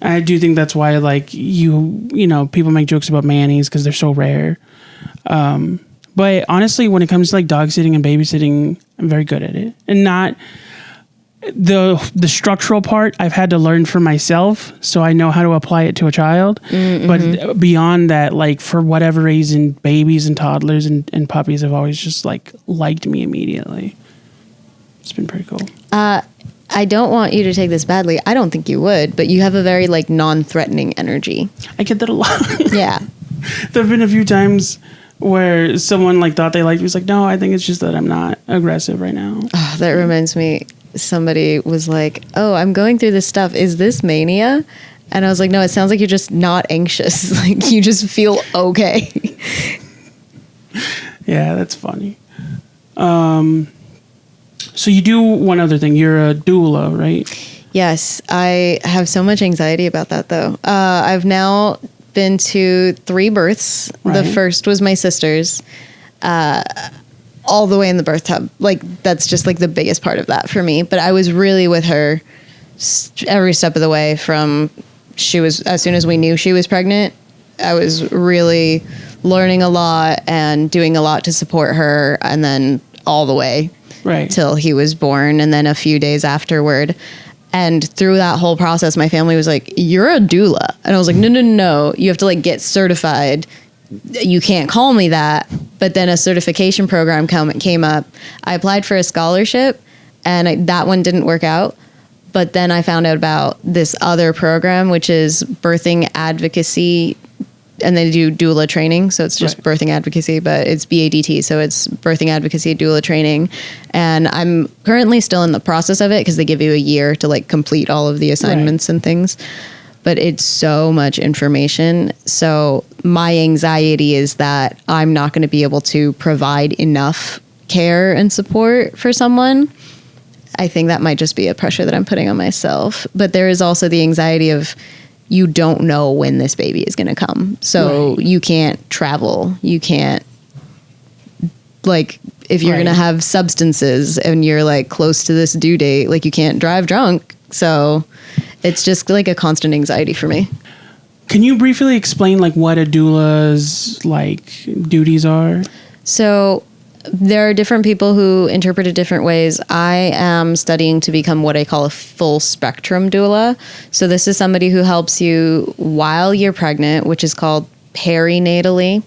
I do think that's why, like, you know, people make jokes about mannies because they're so rare. But honestly, when it comes to like dog sitting and babysitting, I'm very good at it. And not the structural part I've had to learn for myself, so I know how to apply it to a child. But beyond that, like, for whatever reason, babies and toddlers and puppies have always just like liked me immediately. It's been pretty cool. I don't want you to take this badly. I don't think you would, but you have a very like non-threatening energy. I get that a lot. Yeah. There have been a few times where someone like thought they liked me. It's like, no, I think it's just that I'm not aggressive right now. Oh, that reminds me. Somebody was like, oh, I'm going through this stuff. Is this mania? And I was like, no, it sounds like you're just not anxious. Like, you just feel okay. Yeah, that's funny. So you do one other thing. You're a doula, right? Yes. I have so much anxiety about that, though. I've now been to 3 births. Right. The first was my sister's. All the way in the birth tub. Like, that's just like the biggest part of that for me. But I was really with her every step of the way from as soon as we knew she was pregnant. I was really learning a lot and doing a lot to support her, and then all the way till he was born, and then a few days afterward. And through that whole process, my family was like, you're a doula. And I was like, no. You have to like get certified. You can't call me that. But then a certification program came up. I applied for a scholarship, and that one didn't work out. But then I found out about this other program, which is birthing advocacy, and they do doula training. So it's just birthing advocacy, but it's BADT. So it's birthing advocacy doula training. And I'm currently still in the process of it, because they give you a year to like complete all of the assignments and things. But it's so much information. So my anxiety is that I'm not going to be able to provide enough care and support for someone. I think that might just be a pressure that I'm putting on myself. But there is also the anxiety of, you don't know when this baby is going to come. So you can't travel. You can't, like, if you're going to have substances and you're like close to this due date, like, you can't drive drunk. So it's just like a constant anxiety for me. Can you briefly explain like what a doula's like duties are? So there are different people who interpret it different ways. I am studying to become what I call a full spectrum doula. So this is somebody who helps you while you're pregnant, which is called perinatally.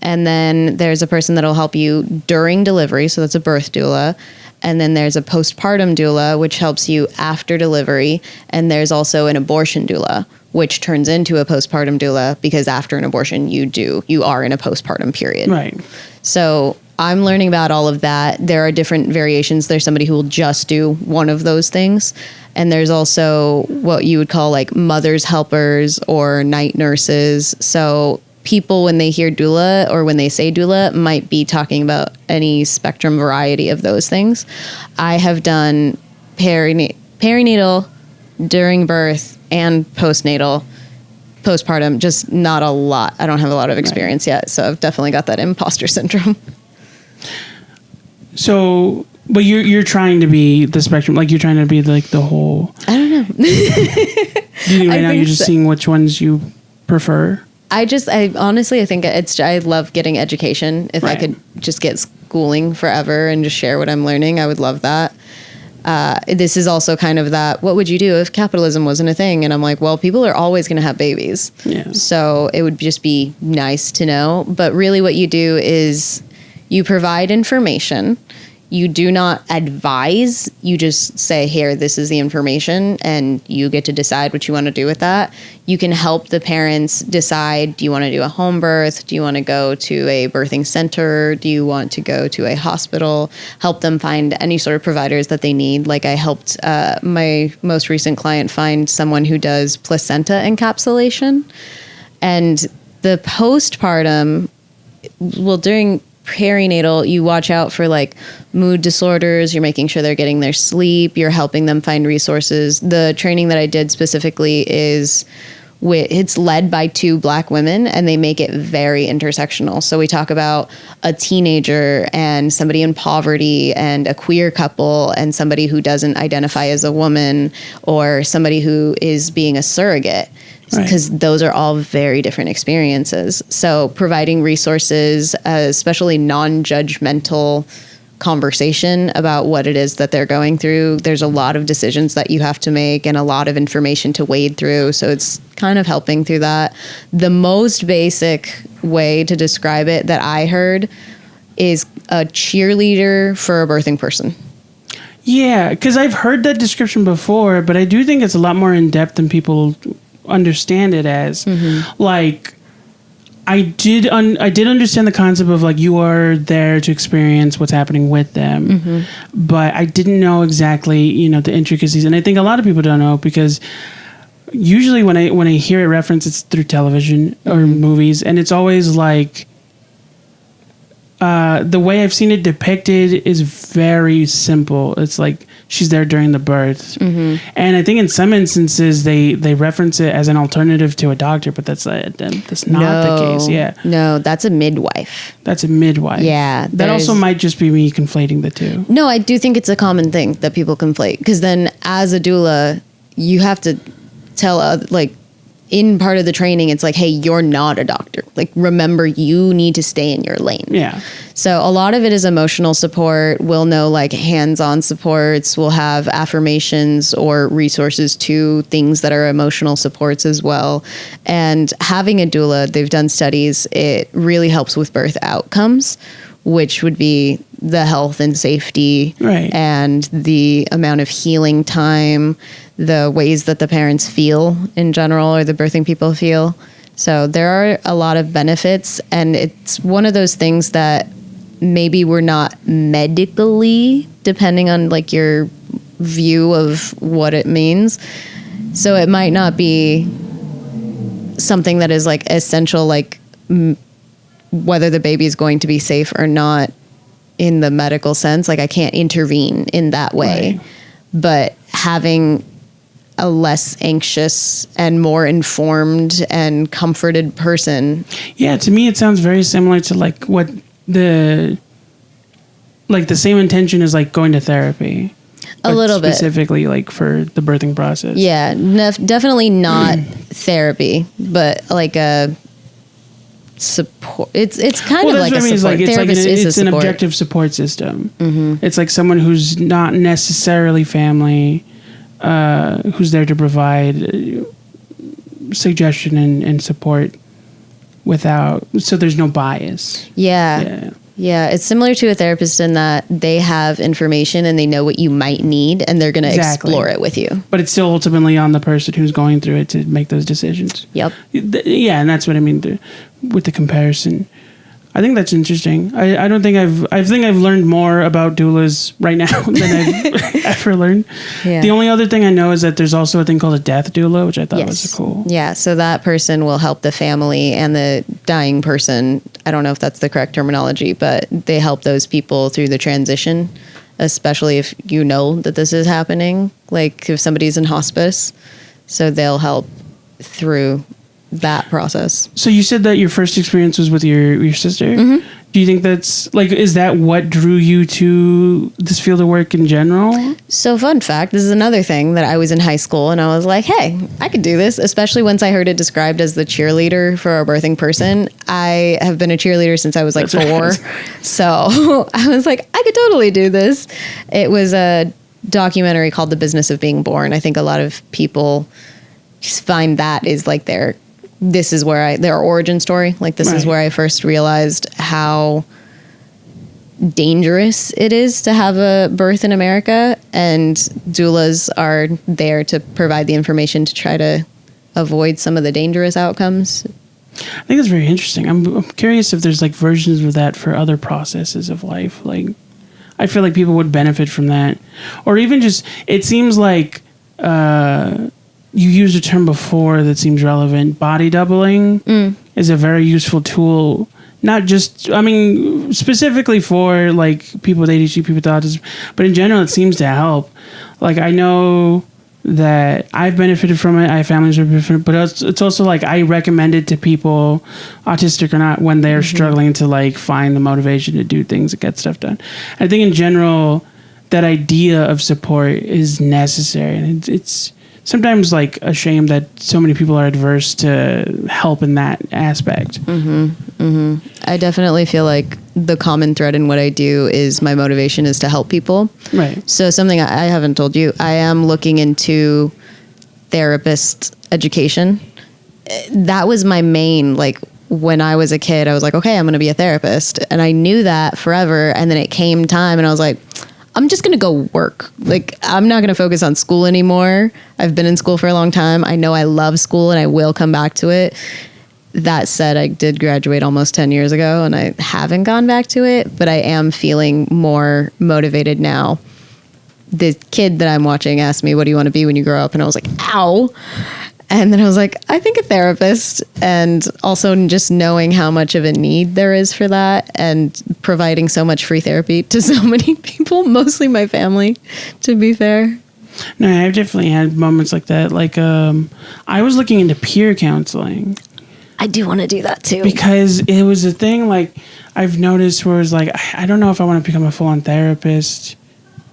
And then there's a person that'll help you during delivery. So that's a birth doula. And then there's a postpartum doula, which helps you after delivery. And there's also an abortion doula, which turns into a postpartum doula because after an abortion, you are in a postpartum period. Right. So I'm learning about all of that. There are different variations. There's somebody who will just do one of those things. And there's also what you would call like mother's helpers or night nurses. So people, when they hear doula or when they say doula, might be talking about any spectrum variety of those things. I have done perinatal, during birth, and postpartum, just not a lot. I don't have a lot of experience yet, so I've definitely got that imposter syndrome. So, but you're trying to be the spectrum, like you're trying to be like the whole. I don't know. Do you think right now you're just seeing which ones you prefer? I honestly think I love getting education. If I could just get schooling forever and just share what I'm learning, I would love that. This is also kind of that, what would you do if capitalism wasn't a thing? And I'm like, well, people are always going to have babies. Yeah. So it would just be nice to know. But really what you do is you provide information. You do not advise. You just say, here, this is the information, and you get to decide what you want to do with that. You can help the parents decide, do you want to do a home birth? Do you want to go to a birthing center? Do you want to go to a hospital? Help them find any sort of providers that they need. Like I helped my most recent client find someone who does placenta encapsulation. And the postpartum, well, during perinatal, you watch out for like mood disorders. You're making sure they're getting their sleep. You're helping them find resources. The training that I did specifically it's led by 2 Black women, and they make it very intersectional. So we talk about a teenager and somebody in poverty and a queer couple and somebody who doesn't identify as a woman or somebody who is being a surrogate. Because those are all very different experiences. So providing resources, especially non-judgmental conversation about what it is that they're going through. There's a lot of decisions that you have to make and a lot of information to wade through. So it's kind of helping through that. The most basic way to describe it that I heard is a cheerleader for a birthing person. Yeah, because I've heard that description before, but I do think it's a lot more in-depth than people understand it as. Like I did understand the concept of like you are there to experience what's happening with them, but I didn't know exactly the intricacies, and I think a lot of people don't know because usually when I hear it referenced, it's through television or movies, and it's always like the way I've seen it depicted is very simple. It's like she's there during the birth. And I think in some instances they reference it as an alternative to a doctor, but that's not the case. Yeah. No, that's a midwife. That's a midwife. Yeah. That also might just be me conflating the two. No, I do think it's a common thing that people conflate, because then as a doula, you have to tell in part of the training, it's like, hey, you're not a doctor. Like, remember, you need to stay in your lane. Yeah. So a lot of it is emotional support. We'll know like hands-on supports. We'll have affirmations or resources to things that are emotional supports as well. And having a doula, they've done studies, it really helps with birth outcomes, which would be the health and safety and the amount of healing time, the ways that the parents feel in general or the birthing people feel. So there are a lot of benefits, and it's one of those things that maybe we're not medically, depending on like your view of what it means. So it might not be something that is like essential, like whether the baby is going to be safe or not in the medical sense. Like I can't intervene in that way, but having a less anxious and more informed and comforted person. Yeah, to me it sounds very similar to like what the same intention is like going to therapy. A little bit. Specifically like for the birthing process. Yeah, definitely not therapy, but like a support. It's kind of like a support. It's an objective support system. It's like someone who's not necessarily family, who's there to provide suggestion and support so there's no bias. Yeah. It's similar to a therapist in that they have information and they know what you might need and they're going to explore it with you. But it's still ultimately on the person who's going through it to make those decisions. Yep. Yeah, and that's what I mean with the comparison. I think that's interesting. I think I've learned more about doulas right now than I've ever learned. Yeah. The only other thing I know is that there's also a thing called a death doula, which I thought was cool. Yeah, so that person will help the family and the dying person. I don't know if that's the correct terminology, but they help those people through the transition, especially if you know that this is happening, like if somebody's in hospice. So they'll help through that process. So you said that your first experience was with your sister. Mm-hmm. Do you think that's is that what drew you to this field of work in general? So fun fact, this is another thing that I was in high school and I was like, hey, I could do this, especially once I heard it described as the cheerleader for a birthing person. I have been a cheerleader since I was like 4. So I was like, I could totally do this. It was a documentary called The Business of Being Born. I think a lot of people find that is like their origin story. Like this is where I first realized how dangerous it is to have a birth in America, and doulas are there to provide the information to try to avoid some of the dangerous outcomes. I think it's very interesting. I'm curious if there's like versions of that for other processes of life. Like, I feel like people would benefit from that, or even just, it seems like, you used a term before that seems relevant. Body doubling is a very useful tool. Not just, specifically for like people with ADHD, people with autism, but in general, it seems to help. Like, I know that I've benefited from it. I have families who have benefited, but it's also like I recommend it to people, autistic or not, when they're struggling to like find the motivation to do things and get stuff done. I think in general, that idea of support is necessary, and it's sometimes like a shame that so many people are adverse to help in that aspect. I definitely feel like the common thread in what I do is my motivation is to help people. Right. So something I haven't told you, I am looking into therapist education. That was my main, like when I was a kid, I was like, okay, I'm going to be a therapist. And I knew that forever. And then it came time and I was like, I'm just going to go work. Like, I'm not going to focus on school anymore. I've been in school for a long time. I know I love school and I will come back to it. That said, I did graduate almost 10 years ago and I haven't gone back to it, but I am feeling more motivated now. The kid that I'm watching asked me, what do you want to be when you grow up? And I was like, ow. And then I was like, I think a therapist. And also just knowing how much of a need there is for that and providing so much free therapy to so many people, mostly my family, to be fair. No, I've definitely had moments like that. Like, I was looking into peer counseling. I do want to do that too. Because it was a thing like I've noticed where it's like, I don't know if I want to become a full-on therapist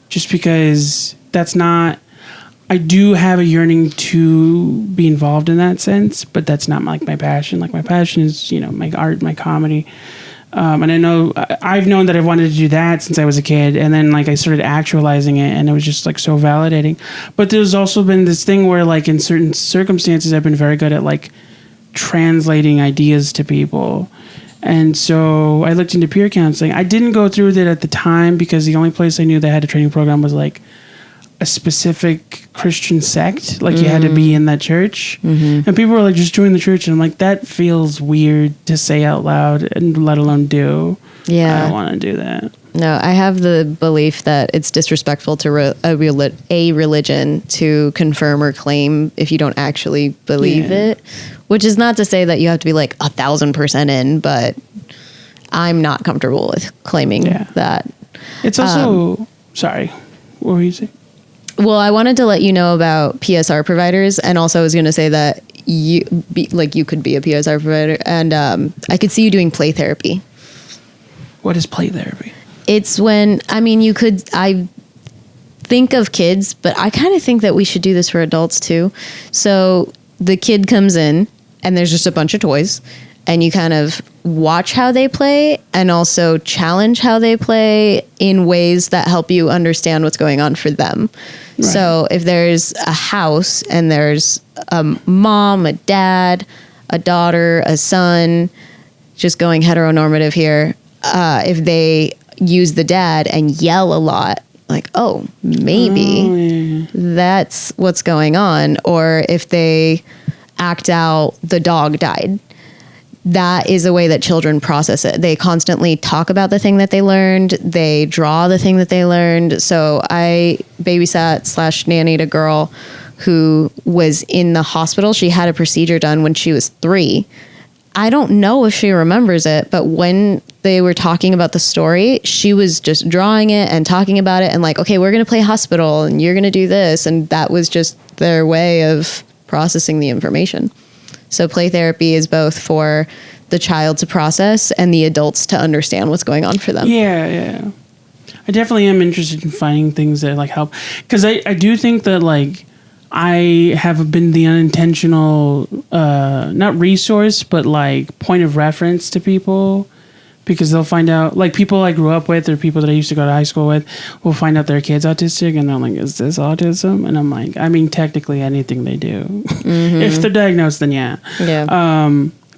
just because that's not... I do have a yearning to be involved in that sense, but that's not like my passion. Like my passion is, my art, my comedy. And I know I've known that I've wanted to do that since I was a kid. And then like I started actualizing it and it was just like so validating. But there's also been this thing where like in certain circumstances, I've been very good at like translating ideas to people. And so I looked into peer counseling. I didn't go through with it at the time because the only place I knew that had a training program was like a specific Christian sect, like you had to be in that church. And people were like, just join the church. And I'm like, that feels weird to say out loud and let alone do. Yeah. I don't want to do that. No, I have the belief that it's disrespectful to a religion to confirm or claim if you don't actually believe it, which is not to say that you have to be like 1,000% in, but I'm not comfortable with claiming that. It's also, sorry, what were you saying? Well, I wanted to let you know about PSR providers, and also I was going to say that you could be a PSR provider, and I could see you doing play therapy. What is play therapy? It's when, I think of kids, but I kind of think that we should do this for adults too. So the kid comes in, and there's just a bunch of toys, and you kind of watch how they play and also challenge how they play in ways that help you understand what's going on for them. Right. So if there's a house and there's a mom, a dad, a daughter, a son, just going heteronormative here, if they use the dad and yell a lot, like, oh, maybe that's what's going on. Or if they act out, the dog died. That is a way that children process it. They constantly talk about the thing that they learned. They draw the thing that they learned. So I babysat / nannied a girl who was in the hospital. She had a procedure done when she was 3. I don't know if she remembers it, but when they were talking about the story, she was just drawing it and talking about it and like, okay, we're going to play hospital and you're going to do this. And that was just their way of processing the information. So play therapy is both for the child to process and the adults to understand what's going on for them. Yeah. I definitely am interested in finding things that like help. Because I do think that like I have been the unintentional, not resource, but like point of reference to people. Because they'll find out, like people I grew up with or people that I used to go to high school with will find out their kid's autistic and they're like, is this autism? And I'm like, I mean, technically anything they do. Mm-hmm. If they're diagnosed, then yeah.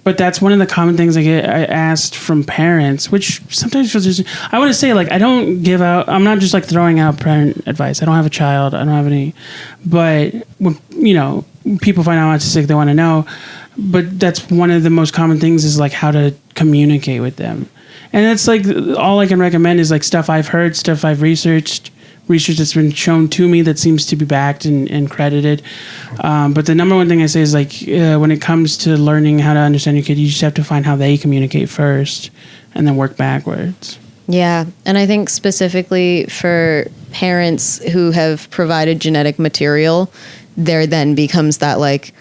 But that's one of the common things I asked from parents, which sometimes feels just, I want to say like, I don't give out, I'm not just like throwing out parent advice. I don't have a child. I don't have any, but when, people find out autistic, they want to know. But that's one of the most common things is like how to communicate with them. And it's like all I can recommend is like stuff I've heard, stuff I've research that's been shown to me that seems to be backed and credited. But the number one thing I say is like when it comes to learning how to understand your kid, you just have to find how they communicate first and then work backwards. Yeah. And I think specifically for parents who have provided genetic material, there then becomes that like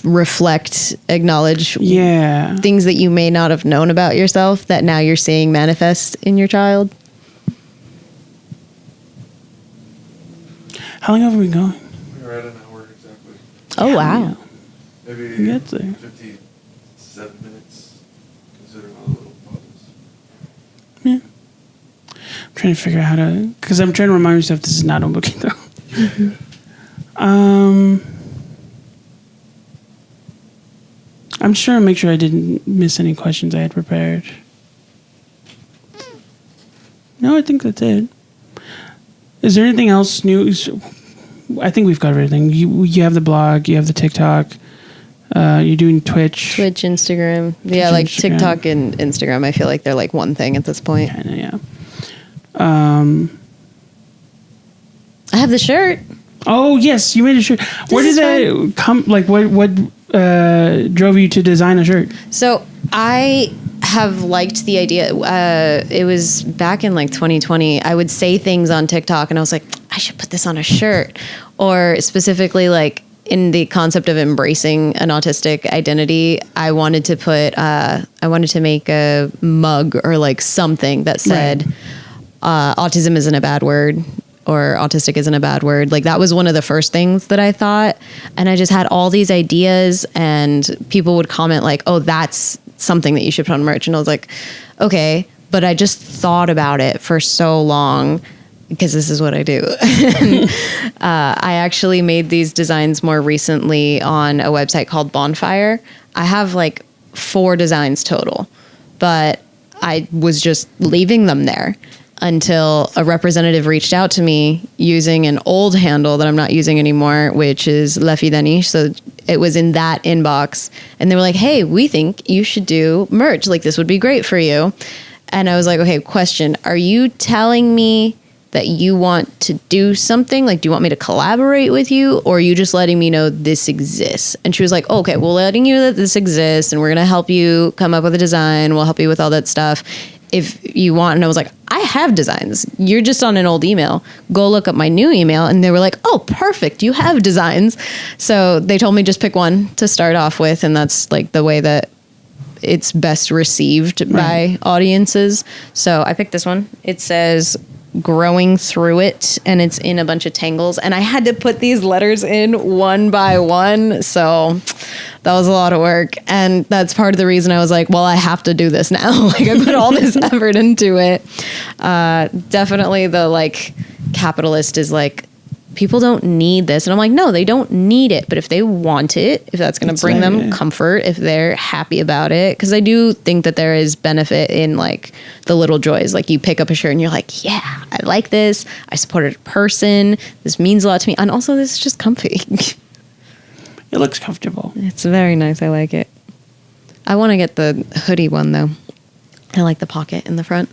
reflect, acknowledge things that you may not have known about yourself that now you're seeing manifest in your child. How long have we been going? We're at an hour exactly. Oh, wow. Maybe 57 minutes, considering all the little pauses. Yeah. I'm trying to figure out how to, because I'm trying to remind myself this is not a booking though. I'm just trying to make sure I didn't miss any questions I had prepared. No, I think that's it. Is there anything else new? I think we've covered everything. You have the blog, you have the TikTok, you're doing Twitch, Instagram. Yeah, like Instagram. TikTok and Instagram, I feel like they're like one thing at this point. Kinda, yeah. I have the shirt. Oh, yes, you made a shirt. Where did that come? Like, what drove you to design a shirt? So I have liked the idea. It was back in like 2020. I would say things on TikTok and I was like, I should put this on a shirt. Or specifically like in the concept of embracing an autistic identity, I wanted to make a mug or like something that said, autism isn't a bad word. Or autistic isn't a bad word. Like that was one of the first things that I thought. And I just had all these ideas and people would comment like, oh, that's something that you should put on merch. And I was like, okay. But I just thought about it for so long because this is what I do. I actually made these designs more recently on a website called Bonfire. I have like 4 designs total, but I was just leaving them there until a representative reached out to me using an old handle that I'm not using anymore, which is Rian and Dani. So it was in that inbox and they were like, hey, we think you should do merch. Like this would be great for you. And I was like, okay, question. Are you telling me that you want to do something? Like, do you want me to collaborate with you? Or are you just letting me know this exists? And she was like, oh, okay, we're letting you know that this exists and we're going to help you come up with a design. We'll help you with all that stuff if you want. And I was like, I have designs. You're just on an old email. Go look up my new email. And they were like, oh, perfect. You have designs. So they told me just pick one to start off with. And that's like the way that it's best received by audiences. So I picked this one. It says growing through it and it's in a bunch of tangles. And I had to put these letters in one by one. So that was a lot of work. And that's part of the reason I was like, well, I have to do this now. Like I put all this effort into it. Definitely the like capitalist is like people don't need this. And I'm like, no, they don't need it. But if they want it, if that's going to bring them comfort, if they're happy about it, because I do think that there is benefit in like the little joys. Like you pick up a shirt and you're like, yeah, I like this. I supported a person. This means a lot to me. And also this is just comfy. It looks comfortable. It's very nice. I like it. I want to get the hoodie one though. I like the pocket in the front.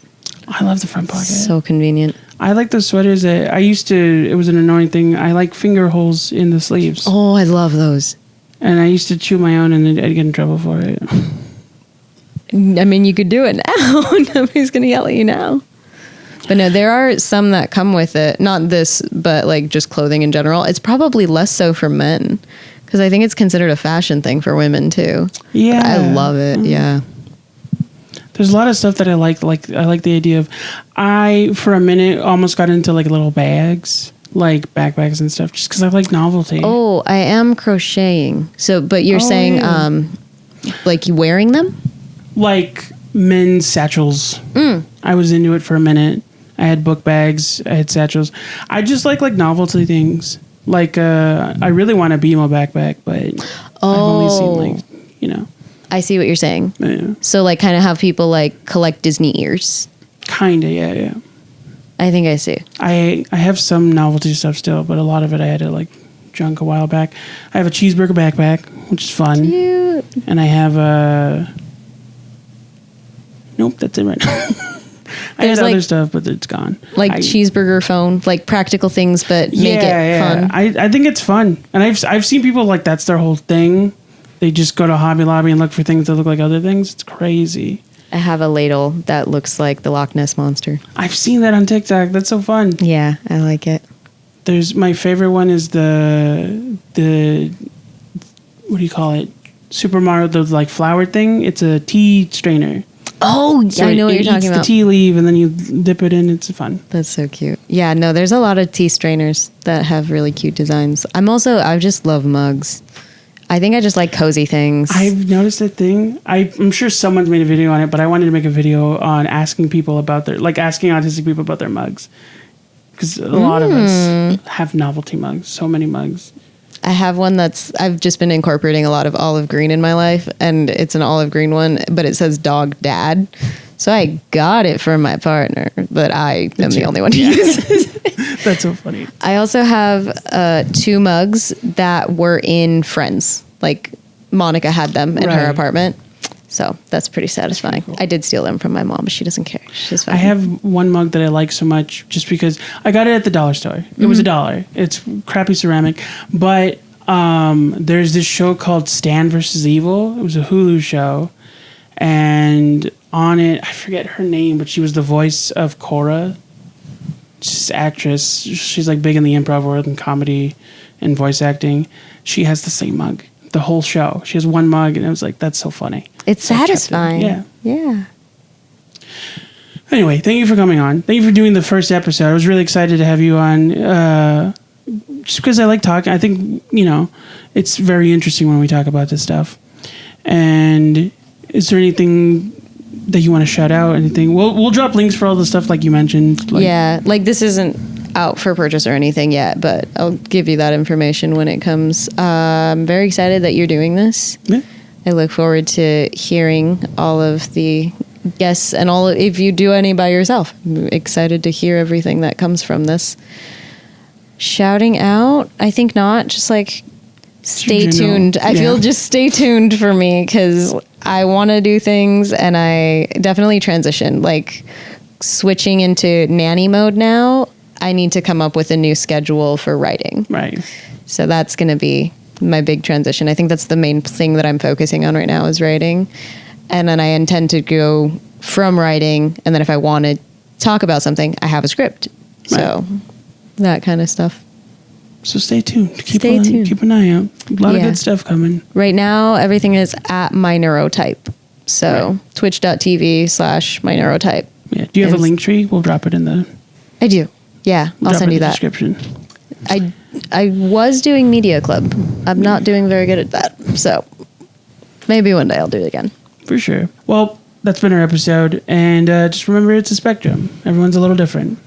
I love the front pocket. So convenient. I like those sweaters that it was an annoying thing. I like finger holes in the sleeves. Oh, I love those. And I used to chew my own and I'd get in trouble for it. I mean, you could do it now. Nobody's going to yell at you now. But no, there are some that come with it. Not this, but like just clothing in general. It's probably less so for men. Because I think it's considered a fashion thing for women too. Yeah. But I love it. Yeah. There's a lot of stuff that I like. Like I like the idea of, for a minute almost got into like little bags, like backpacks and stuff, just because I like novelty. Oh, I am crocheting. So, but you're saying, like you wearing them? Like men's satchels. I was into it for a minute. I had book bags. I had satchels. I just like novelty things. Like I really want a BMO backpack, but I've only seen like, I see what you're saying. Yeah. So like kind of have people like collect Disney ears. Kinda, yeah. I think I see. I have some novelty stuff still, but a lot of it I had to like junk a while back. I have a cheeseburger backpack, which is fun. Cute. And I have a... Nope, that's it right now. I had other stuff, but it's gone. Like cheeseburger phone, like practical things, but make it fun. I think it's fun. And I've seen people like that's their whole thing. They just go to Hobby Lobby and look for things that look like other things. It's crazy. I have a ladle that looks like the Loch Ness Monster. I've seen that on TikTok. That's so fun. Yeah, I like it. My favorite one is the what do you call it? Super Mario, the like flower thing. It's a tea strainer. Oh, yeah, so I know what you're talking about. about. The tea leaf and then you dip it in. It's fun. That's so cute. Yeah, no, there's a lot of tea strainers that have really cute designs. I just love mugs. I think I just like cozy things. I've noticed that thing. I'm sure someone's made a video on it, but I wanted to make a video on asking people about asking autistic people about their mugs. Because a lot of us have novelty mugs, so many mugs. I have one I've just been incorporating a lot of olive green in my life, and it's an olive green one, but it says dog dad. So I got it for my partner, but I am the only one who uses it. That's so funny. I also have 2 mugs that were in Friends. Like Monica had them in her apartment. So that's pretty satisfying. That's cool. I did steal them from my mom, but she doesn't care. She's fine. I have one mug that I like so much just because I got it at the dollar store. It was $1. It's crappy ceramic. But there's this show called Stan vs. Evil. It was a Hulu show. And on it, I forget her name, but she was the voice of Cora. She's an actress. She's like big in the improv world and comedy and voice acting. She has the same mug. The whole show. She has one mug, and I was like, that's so funny. It's satisfying. Yeah. Anyway, thank you for coming on. Thank you for doing the first episode. I was really excited to have you on, just because I like talking. I think, it's very interesting when we talk about this stuff. And is there anything that you want to shout out? Anything? We'll drop links for all the stuff like you mentioned. This isn't out for purchase or anything yet, but I'll give you that information when it comes. I'm very excited that you're doing this. Yeah. I look forward to hearing all of the guests and if you do any by yourself. I'm excited to hear everything that comes from this. Shouting out, I think not, just like stay tuned. I feel just stay tuned for me because I want to do things and I definitely transition, like switching into nanny mode now. I need to come up with a new schedule for writing. Right. So that's going to be my big transition. I think that's the main thing that I'm focusing on right now is writing. And then I intend to go from writing. And then if I want to talk about something, I have a script. Right. So that kind of stuff. So stay tuned. Keep an eye out. A lot of good stuff coming. Right now, everything is at my neurotype. So twitch.tv/my neurotype. Yeah. Do you have a link tree? We'll drop it in the... I do. Yeah, I'll send you that. Description. I was doing Media Club. I'm not doing very good at that. So maybe one day I'll do it again. For sure. Well, that's been our episode. And just remember, it's a spectrum. Everyone's a little different.